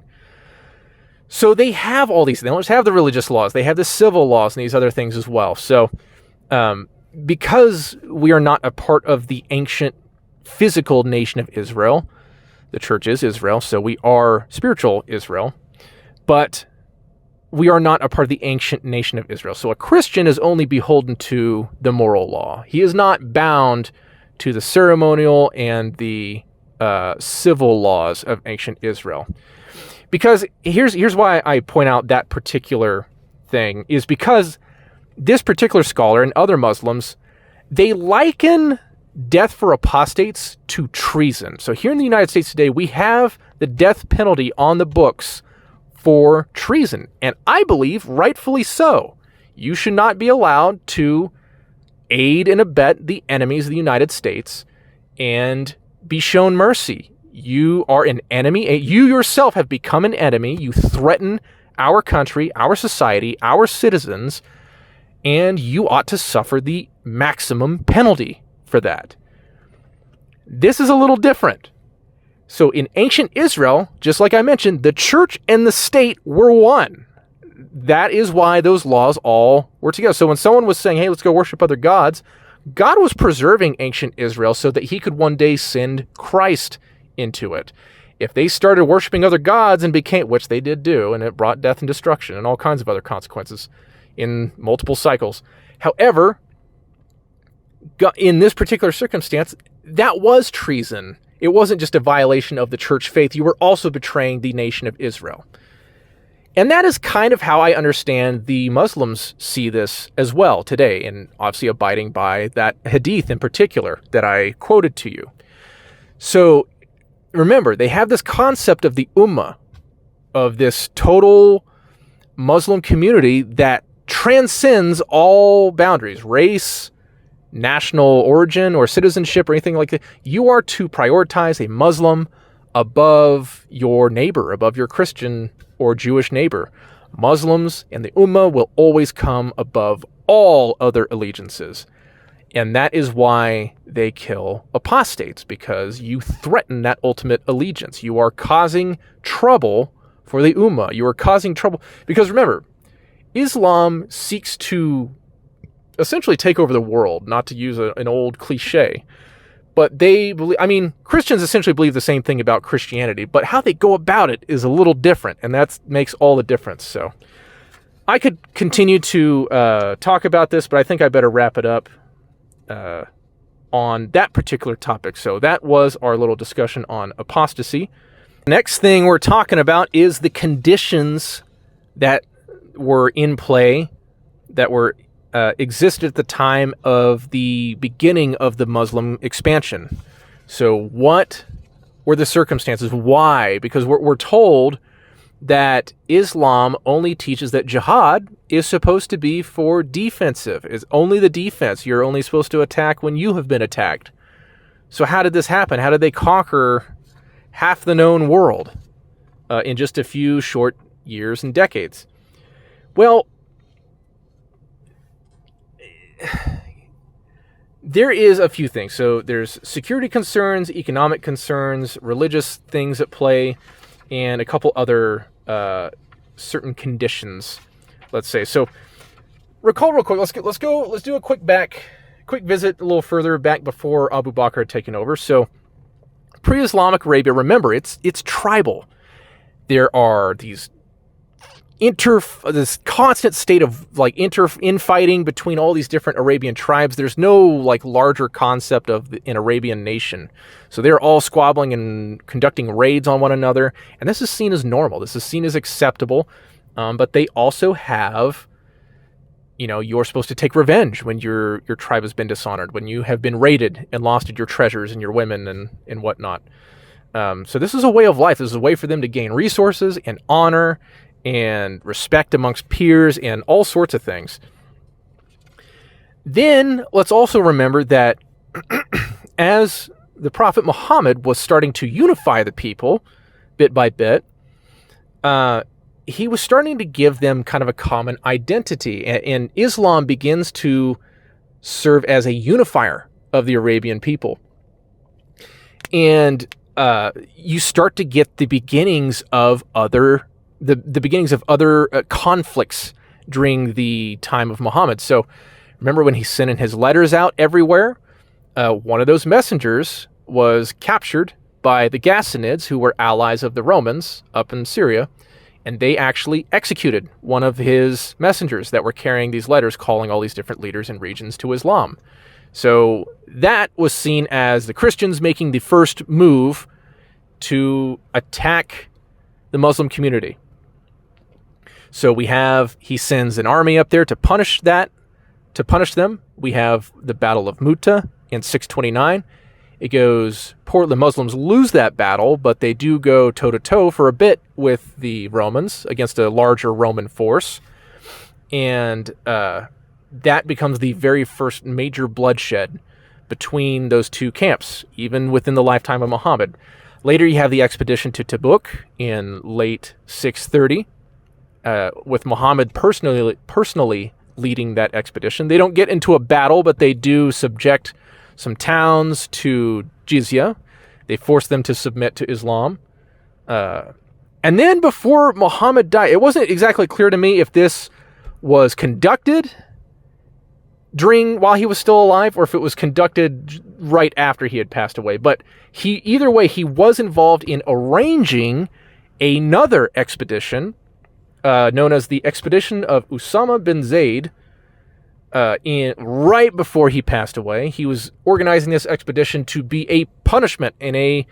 So they have all these. They don't just have the religious laws. They have the civil laws and these other things as well. So because we are not a part of the ancient physical nation of Israel, the church is Israel, so we are spiritual Israel, but we are not a part of the ancient nation of Israel. So a Christian is only beholden to the moral law. He is not bound to the ceremonial and the civil laws of ancient Israel. Because here's why I point out that particular thing, is because this particular scholar and other Muslims, they liken death for apostates to treason. So here in the United States today, we have the death penalty on the books for treason. And I believe rightfully so. You should not be allowed to aid and abet the enemies of the United States and be shown mercy. You are an enemy. You yourself have become an enemy. You threaten our country, our society, our citizens, and you ought to suffer the maximum penalty for that. This is a little different. So in ancient Israel, just like I mentioned, the church and the state were one. That is why those laws all were together. So when someone was saying, hey, let's go worship other gods, God was preserving ancient Israel so that he could one day send Christ into it. If they started worshiping other gods and became, which they did do, and it brought death and destruction and all kinds of other consequences in multiple cycles. However, in this particular circumstance, that was treason. It wasn't just a violation of the church faith. You were also betraying the nation of Israel. And that is kind of how I understand the Muslims see this as well today, and obviously abiding by that hadith in particular that I quoted to you. So remember, they have this concept of the ummah, of this total Muslim community that transcends all boundaries, race, national origin, or citizenship, or anything like that. You are to prioritize a Muslim above your neighbor, above your Christian or Jewish neighbor. Muslims and the Ummah will always come above all other allegiances. And that is why they kill apostates, because you threaten that ultimate allegiance. You are causing trouble for the Ummah. You are causing trouble. Because remember, Islam seeks to essentially take over the world, not to use an old cliche. But they believe, I mean, Christians essentially believe the same thing about Christianity, but how they go about it is a little different, and that makes all the difference. So I could continue to talk about this, but I think I better wrap it up on that particular topic. So that was our little discussion on apostasy. Next thing we're talking about is the conditions that were in play, that were existed at the time of the beginning of the Muslim expansion. So what were the circumstances? Why? Because we're told that Islam only teaches that jihad is supposed to be for defensive. It's only the defense. You're only supposed to attack when you have been attacked. So how did this happen? How did they conquer half the known world in just a few short years and decades? Well, there is a few things. So there's security concerns, economic concerns, religious things at play, and a couple other certain conditions, let's say. So recall real quick. Let's do a quick visit a little further back before Abu Bakr had taken over. So pre-Islamic Arabia, remember, it's tribal. There are these this constant state of like infighting between all these different Arabian tribes. There's no like larger concept of an Arabian nation. So they're all squabbling and conducting raids on one another. And this is seen as normal. This is seen as acceptable. But they also have, you're supposed to take revenge when your tribe has been dishonored, when you have been raided and lost your treasures and your women and whatnot. So this is a way of life. This is a way for them to gain resources and honor and respect amongst peers and all sorts of things. Then let's also remember that as the Prophet Muhammad was starting to unify the people bit by bit, he was starting to give them kind of a common identity. And Islam begins to serve as a unifier of the Arabian people. And you start to get the beginnings of other conflicts during the time of Muhammad. So remember when he's sending his letters out everywhere? One of those messengers was captured by the Ghassanids, who were allies of the Romans up in Syria, and they actually executed one of his messengers that were carrying these letters calling all these different leaders and regions to Islam. So that was seen as the Christians making the first move to attack the Muslim community. So he sends an army up there to punish them. We have the Battle of Mu'tah in 629. It goes poor. The Muslims lose that battle, but they do go toe-to-toe for a bit with the Romans against a larger Roman force. And that becomes the very first major bloodshed between those two camps, even within the lifetime of Muhammad. Later, you have the expedition to Tabuk in late 630. With Muhammad personally leading that expedition. They don't get into a battle, but they do subject some towns to jizya. They force them to submit to Islam. And then before Muhammad died, it wasn't exactly clear to me if this was conducted while he was still alive or if it was conducted right after he had passed away. But either way, he was involved in arranging another expedition known as the Expedition of Usama bin Zayd, right before he passed away. He was organizing this expedition to be a punishment and a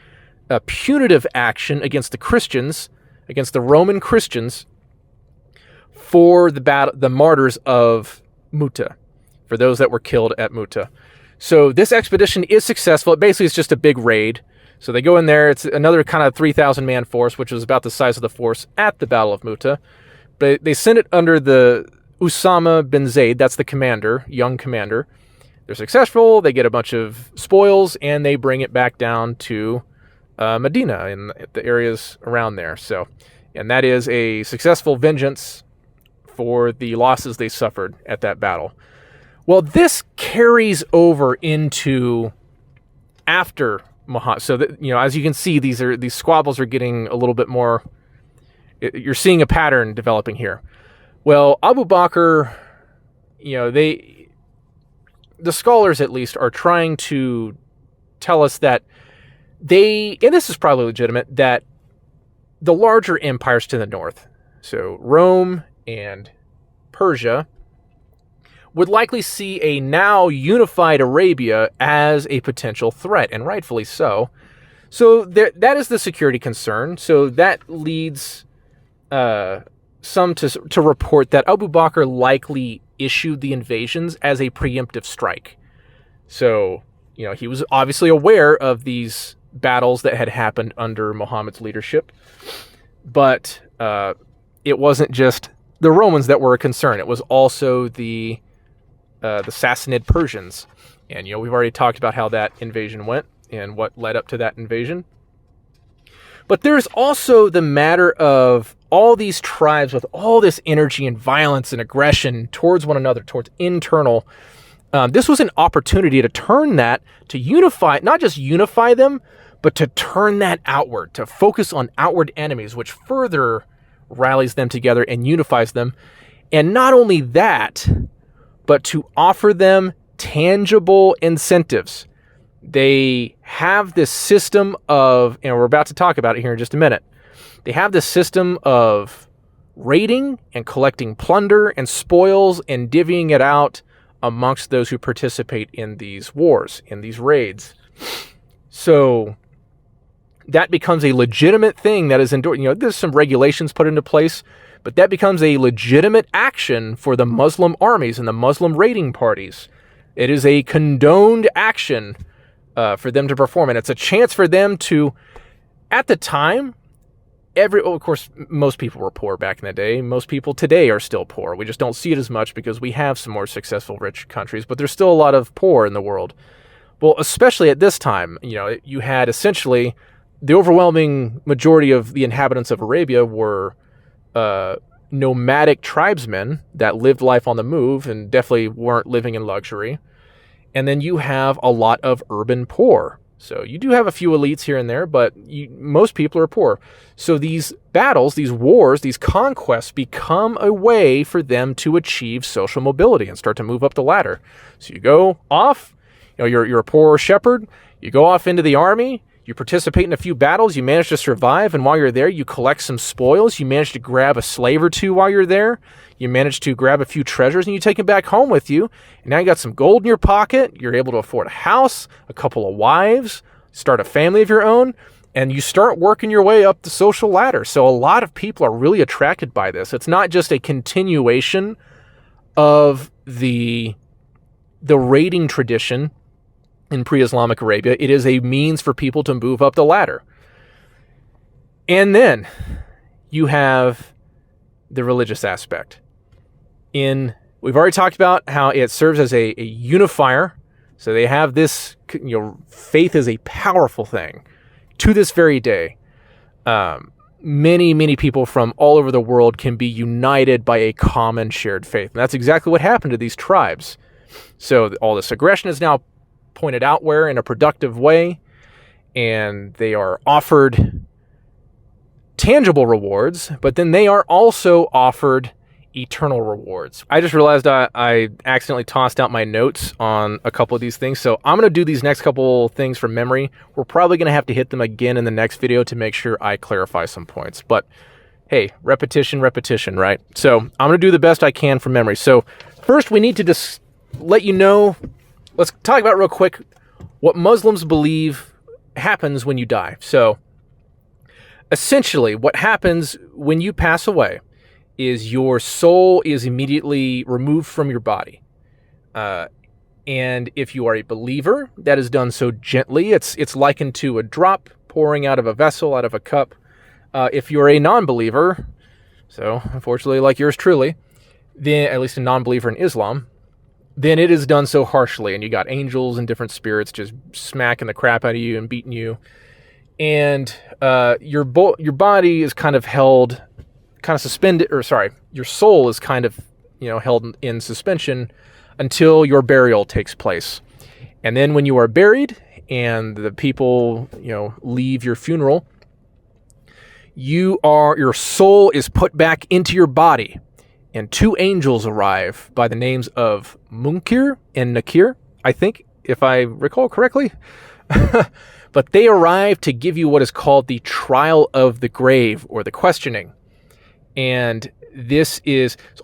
punitive action against the Christians, against the Roman Christians, for the martyrs of Mu'tah, for those that were killed at Mu'tah. So this expedition is successful. It basically is just a big raid. So they go in there. It's another kind of 3,000-man force, which was about the size of the force at the Battle of Mu'tah. But they send it under the Usama bin Zayd. That's the commander, young commander. They're successful. They get a bunch of spoils, and they bring it back down to Medina and the areas around there. And that is a successful vengeance for the losses they suffered at that battle. Well, this carries over into after Muhammad. So that, as you can see, these squabbles are getting a little bit more You're seeing a pattern developing here. Well, Abu Bakr, the scholars at least are trying to tell us that and this is probably legitimate, that the larger empires to the north, so Rome and Persia, would likely see a now unified Arabia as a potential threat, and rightfully so. So that is the security concern. So that leads some to report that Abu Bakr likely issued the invasions as a preemptive strike. So, he was obviously aware of these battles that had happened under Muhammad's leadership, but it wasn't just the Romans that were a concern. It was also the Sassanid Persians. And, we've already talked about how that invasion went and what led up to that invasion. But there's also the matter of all these tribes with all this energy and violence and aggression towards one another, towards internal. This was an opportunity to turn that, to unify, not just unify them, but to turn that outward, to focus on outward enemies, which further rallies them together and unifies them. And not only that, but to offer them tangible incentives. They have this system of, and we're about to talk about it here in just a minute, they have this system of raiding and collecting plunder and spoils and divvying it out amongst those who participate in these wars, in these raids. So that becomes a legitimate thing that is endorsed. There's some regulations put into place, but that becomes a legitimate action for the Muslim armies and the Muslim raiding parties. It is a condoned action for them to perform, and it's a chance for them to, at the time, of course, most people were poor back in the day. Most people today are still poor. We just don't see it as much because we have some more successful, rich countries, but there's still a lot of poor in the world. Well, especially at this time, you had essentially the overwhelming majority of the inhabitants of Arabia were nomadic tribesmen that lived life on the move and definitely weren't living in luxury. And then you have a lot of urban poor. So you do have a few elites here and there, but most people are poor. So these battles, these wars, these conquests become a way for them to achieve social mobility and start to move up the ladder. So you go off, you're a poor shepherd, you go off into the army, you participate in a few battles, you manage to survive, and while you're there, you collect some spoils, you manage to grab a slave or two while you're there, you manage to grab a few treasures, and you take them back home with you, and now you got some gold in your pocket, you're able to afford a house, a couple of wives, start a family of your own, and you start working your way up the social ladder. So a lot of people are really attracted by this. It's not just a continuation of the raiding tradition in pre-Islamic Arabia. It is a means for people to move up the ladder. And then you have the religious aspect. We've already talked about how it serves as a unifier. So they have this, faith is a powerful thing to this very day. Many, many people from all over the world can be united by a common shared faith. And that's exactly what happened to these tribes. So all this aggression is now pointed out where in a productive way, and they are offered tangible rewards, but then they are also offered eternal rewards. I just realized I accidentally tossed out my notes on a couple of these things, so I'm going to do these next couple things from memory. We're probably going to have to hit them again in the next video to make sure I clarify some points, but hey, repetition, right? So I'm going to do the best I can from memory. So first we need to just let you know, let's talk about real quick what Muslims believe happens when you die. So essentially what happens when you pass away is your soul is immediately removed from your body. And if you are a believer, that is done so gently. It's likened to a drop pouring out of a vessel, out of a cup. If you're a non-believer, so unfortunately like yours truly, then at least a non-believer in Islam, then it is done so harshly, and you got angels and different spirits just smacking the crap out of you and beating you. And your body is kind of held, kind of suspended, your soul is kind of, held in suspension until your burial takes place. And then when you are buried and the people, leave your funeral, Your soul is put back into your body, and two angels arrive by the names of Munkir and Nakir, I think, if I recall correctly. But they arrive to give you what is called the trial of the grave, or the questioning. And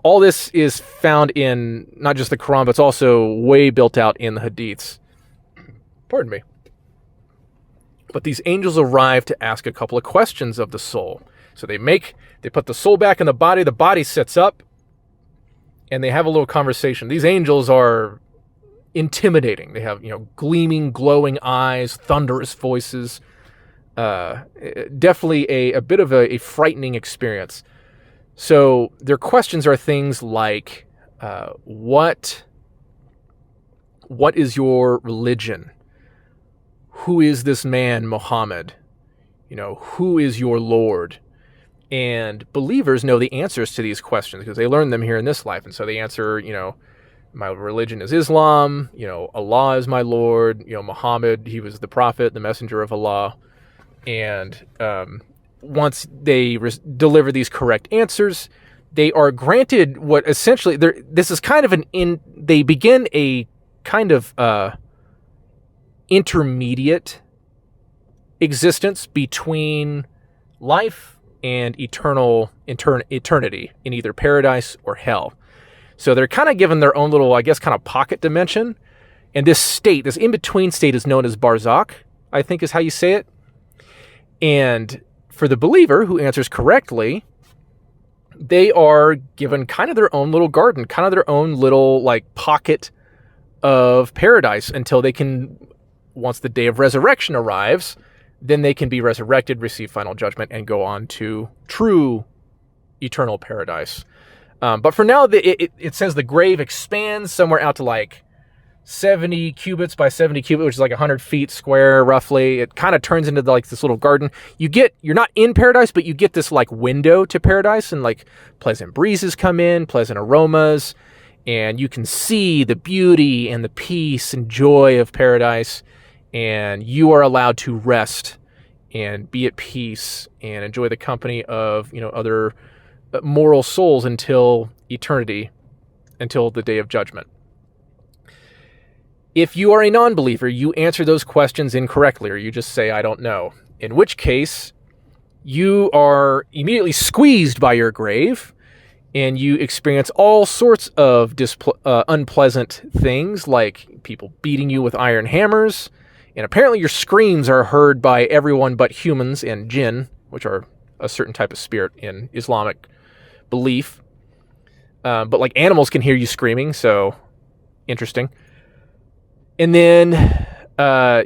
all this is found in not just the Quran, but it's also way built out in the Hadiths. Pardon me. But these angels arrive to ask a couple of questions of the soul. So they put the soul back in the body sits up, and they have a little conversation. These angels are intimidating. They have, gleaming, glowing eyes, thunderous voices. Definitely a bit of a frightening experience. So their questions are things like, what is your religion? Who is this man, Muhammad? Who is your Lord? And believers know the answers to these questions because they learn them here in this life. And so they answer, my religion is Islam, Allah is my Lord, Muhammad, he was the prophet, the messenger of Allah. And once they deliver these correct answers, they are granted what essentially, this is kind of they begin a kind of intermediate existence between life and eternity in either paradise or hell. So they're kind of given their own little, kind of pocket dimension. And this in-between state is known as barzakh, I think is how you say it. And for the believer who answers correctly, they are given kind of their own little garden, kind of their own little pocket of paradise until they can, once the day of resurrection arrives, then they can be resurrected, receive final judgment, and go on to true eternal paradise. But for now, it says the grave expands somewhere out to 70 cubits by 70 cubits, which is 100 feet square, roughly. It kind of turns into this little garden. You're not in paradise, but you get this window to paradise, and pleasant breezes come in, pleasant aromas, and you can see the beauty and the peace and joy of paradise, and you are allowed to rest and be at peace and enjoy the company of, other moral souls until eternity, until the day of judgment. If you are a non-believer, you answer those questions incorrectly, or you just say, I don't know. In which case, you are immediately squeezed by your grave, and you experience all sorts of unpleasant things, like people beating you with iron hammers, and apparently your screams are heard by everyone but humans and jinn, which are a certain type of spirit in Islamic belief. But animals can hear you screaming, so interesting. And then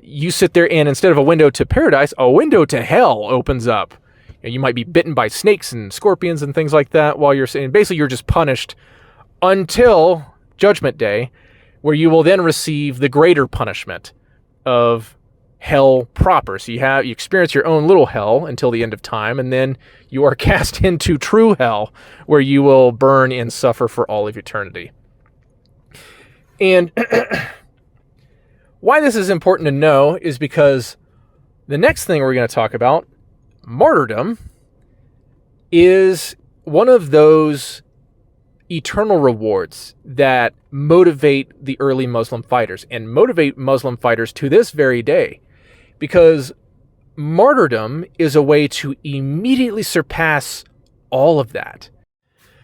you sit there, and instead of a window to paradise, a window to hell opens up. You might be bitten by snakes and scorpions and things like that while you're saying, basically you're just punished until Judgment Day, where you will then receive the greater punishment of hell proper. So you experience your own little hell until the end of time, and then you are cast into true hell, where you will burn and suffer for all of eternity. And why this is important to know is because the next thing we're going to talk about, martyrdom, is one of those eternal rewards that motivate the early Muslim fighters and motivate Muslim fighters to this very day, because martyrdom is a way to immediately surpass all of that.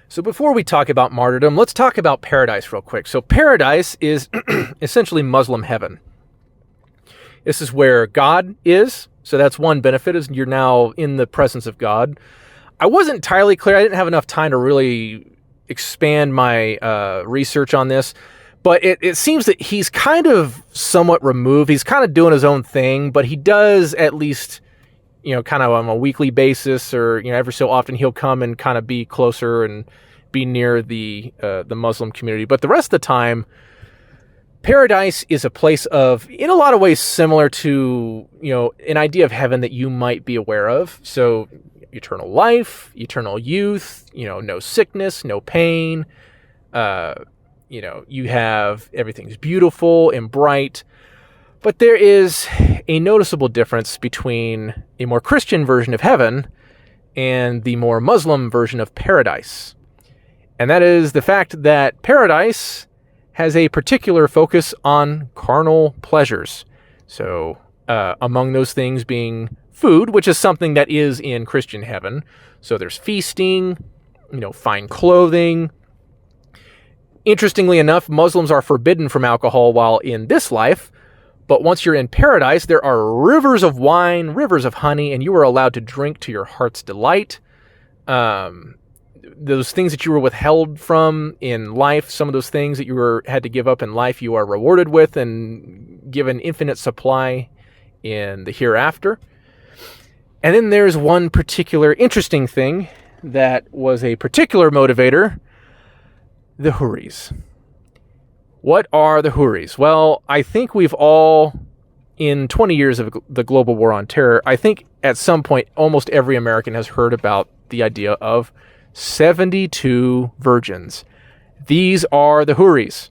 So before we talk about martyrdom, let's talk about paradise real quick. So paradise is essentially Muslim heaven. This is where God is. So that's one benefit, is you're now in the presence of God. I wasn't entirely clear. I didn't have enough time to really expand my research on this. But it seems that he's kind of somewhat removed. He's kind of doing his own thing, but he does at least, kind of on a weekly basis, or, every so often he'll come and kind of be closer and be near the Muslim community. But the rest of the time, paradise is a place of, in a lot of ways, similar to, an idea of heaven that you might be aware of. So eternal life, eternal youth, no sickness, no pain, you have, everything's beautiful and bright. But there is a noticeable difference between a more Christian version of heaven and the more Muslim version of paradise. And that is the fact that paradise has a particular focus on carnal pleasures. So among those things being food, which is something that is in Christian heaven. So there's feasting, fine clothing. Interestingly enough, Muslims are forbidden from alcohol while in this life, but once you're in paradise, there are rivers of wine, rivers of honey, and you are allowed to drink to your heart's delight. Those things that you were withheld from in life, some of those things that you had to give up in life, you are rewarded with and given infinite supply in the hereafter. And then there's one particular interesting thing that was a particular motivator: the Houris. What are the Houris? Well, I think we've all, in 20 years of the global war on terror, I think at some point almost every American has heard about the idea of 72 virgins. These are the Houris.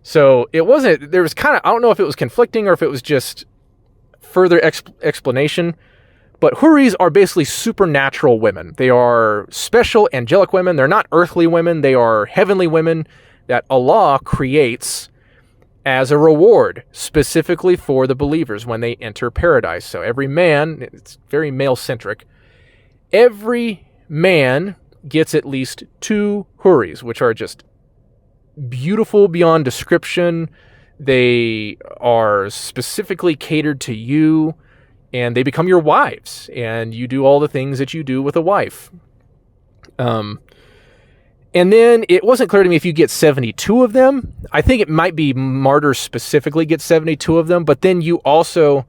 So there was kind of, I don't know if it was conflicting or if it was just further explanation, but Houris are basically supernatural women. They are special angelic women. They're not earthly women. They are heavenly women that Allah creates as a reward specifically for the believers when they enter paradise. So every man, it's very male-centric, every man gets at least 2 Houris, which are just beautiful beyond description. They are specifically catered to you, and they become your wives, and you do all the things that you do with a wife. And then it wasn't clear to me if you get 72 of them. I think it might be martyrs specifically get 72 of them, but then you also,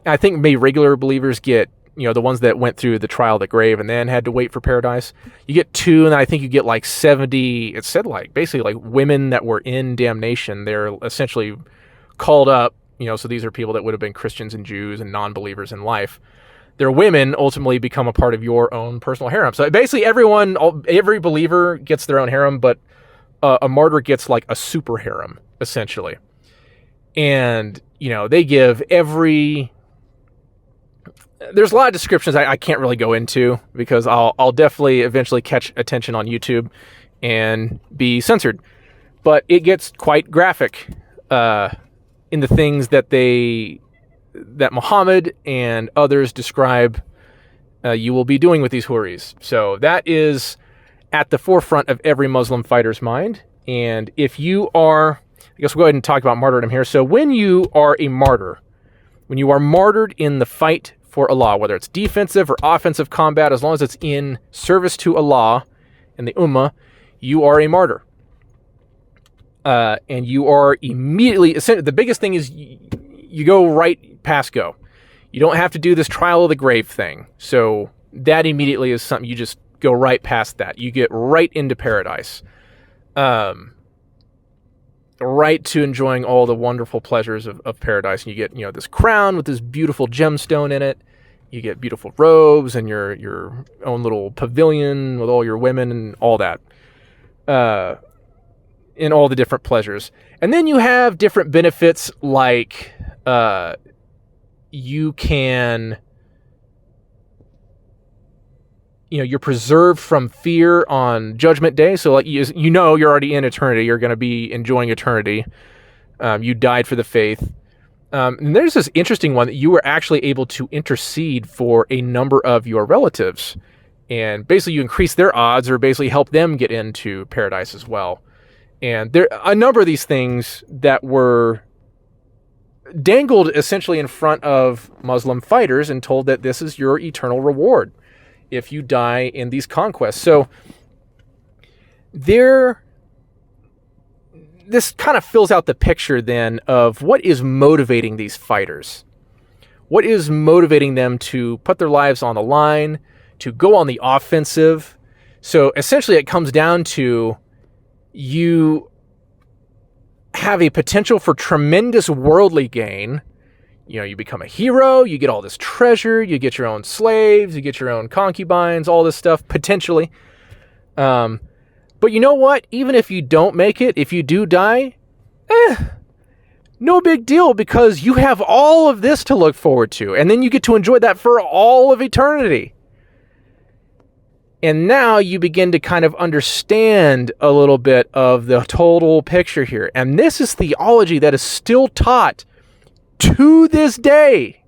I think maybe regular believers get, the ones that went through the trial of the grave and then had to wait for paradise. You get 2, and then I think you get like 70, it said basically women that were in damnation. They're essentially called up, so these are people that would have been Christians and Jews and non-believers in life. Their women ultimately become a part of your own personal harem. So basically every believer gets their own harem, but a martyr gets like a super harem, essentially. And, they give there's a lot of descriptions I can't really go into because I'll definitely eventually catch attention on YouTube and be censored. But it gets quite graphic in the things that Muhammad and others describe you will be doing with these Houris. So that is at the forefront of every Muslim fighter's mind. And if you are, I guess we'll go ahead and talk about martyrdom here. So when you are a martyr, when you are martyred in the fight for Allah, whether it's defensive or offensive combat, as long as it's in service to Allah and the Ummah, you are a martyr. And you are immediately, the biggest thing is you go right past go. You don't have to do this trial of the grave thing. So that immediately is something you just go right past that. You get right into paradise. Right to enjoying all the wonderful pleasures of paradise. And you get, this crown with this beautiful gemstone in it. You get beautiful robes and your own little pavilion with all your women and all that. And all the different pleasures. And then you have different benefits like you can, you're preserved from fear on Judgment Day. So like you're already in eternity. You're going to be enjoying eternity. You died for the faith. And there's this interesting one that you were actually able to intercede for a number of your relatives. And basically you increase their odds or basically help them get into paradise as well. And there are a number of these things that were dangled essentially in front of Muslim fighters and told that this is your eternal reward if you die in these conquests. So this kind of fills out the picture then of what is motivating these fighters. What is motivating them to put their lives on the line, to go on the offensive? So essentially it comes down to you have a potential for tremendous worldly gain. You become a hero, you get all this treasure, you get your own slaves, you get your own concubines, all this stuff, potentially. But you know what? Even if you don't make it, if you do die, no big deal, because you have all of this to look forward to. And then you get to enjoy that for all of eternity. And now you begin to kind of understand a little bit of the total picture here. And this is theology that is still taught to this day.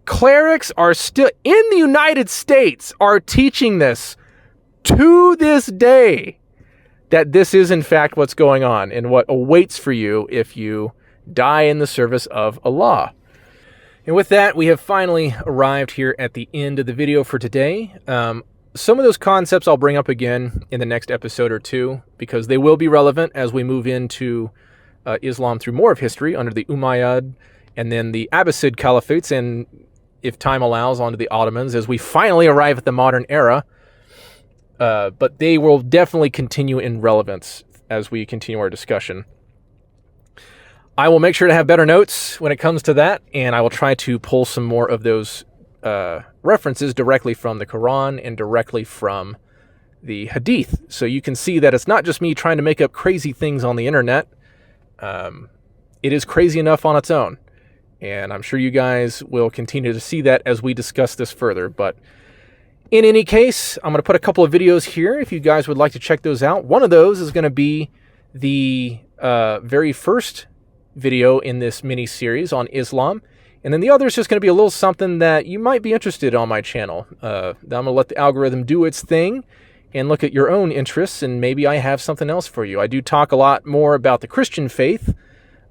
Clerics are still, in the United States, are teaching this to this day, that this is in fact what's going on and what awaits for you if you die in the service of Allah. And with that, we have finally arrived here at the end of the video for today. Some of those concepts I'll bring up again in the next episode or two, because they will be relevant as we move into Islam through more of history under the Umayyad and then the Abbasid Caliphates, and if time allows, onto the Ottomans as we finally arrive at the modern era. But they will definitely continue in relevance as we continue our discussion. I will make sure to have better notes when it comes to that, and I will try to pull some more of those references directly from the Quran and directly from the Hadith. So you can see that it's not just me trying to make up crazy things on the internet. It is crazy enough on its own. And I'm sure you guys will continue to see that as we discuss this further. But in any case, I'm going to put a couple of videos here if you guys would like to check those out. One of those is going to be the very first video in this mini-series on Islam. And then the other is just going to be a little something that you might be interested in on my channel. I'm going to let the algorithm do its thing and look at your own interests, and maybe I have something else for you. I do talk a lot more about the Christian faith.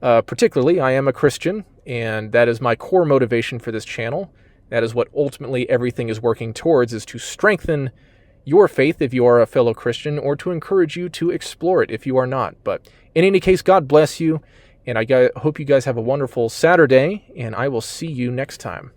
Particularly, I am a Christian, and that is my core motivation for this channel. That is what ultimately everything is working towards, is to strengthen your faith if you are a fellow Christian, or to encourage you to explore it if you are not. But in any case, God bless you, and I hope you guys have a wonderful Saturday, and I will see you next time.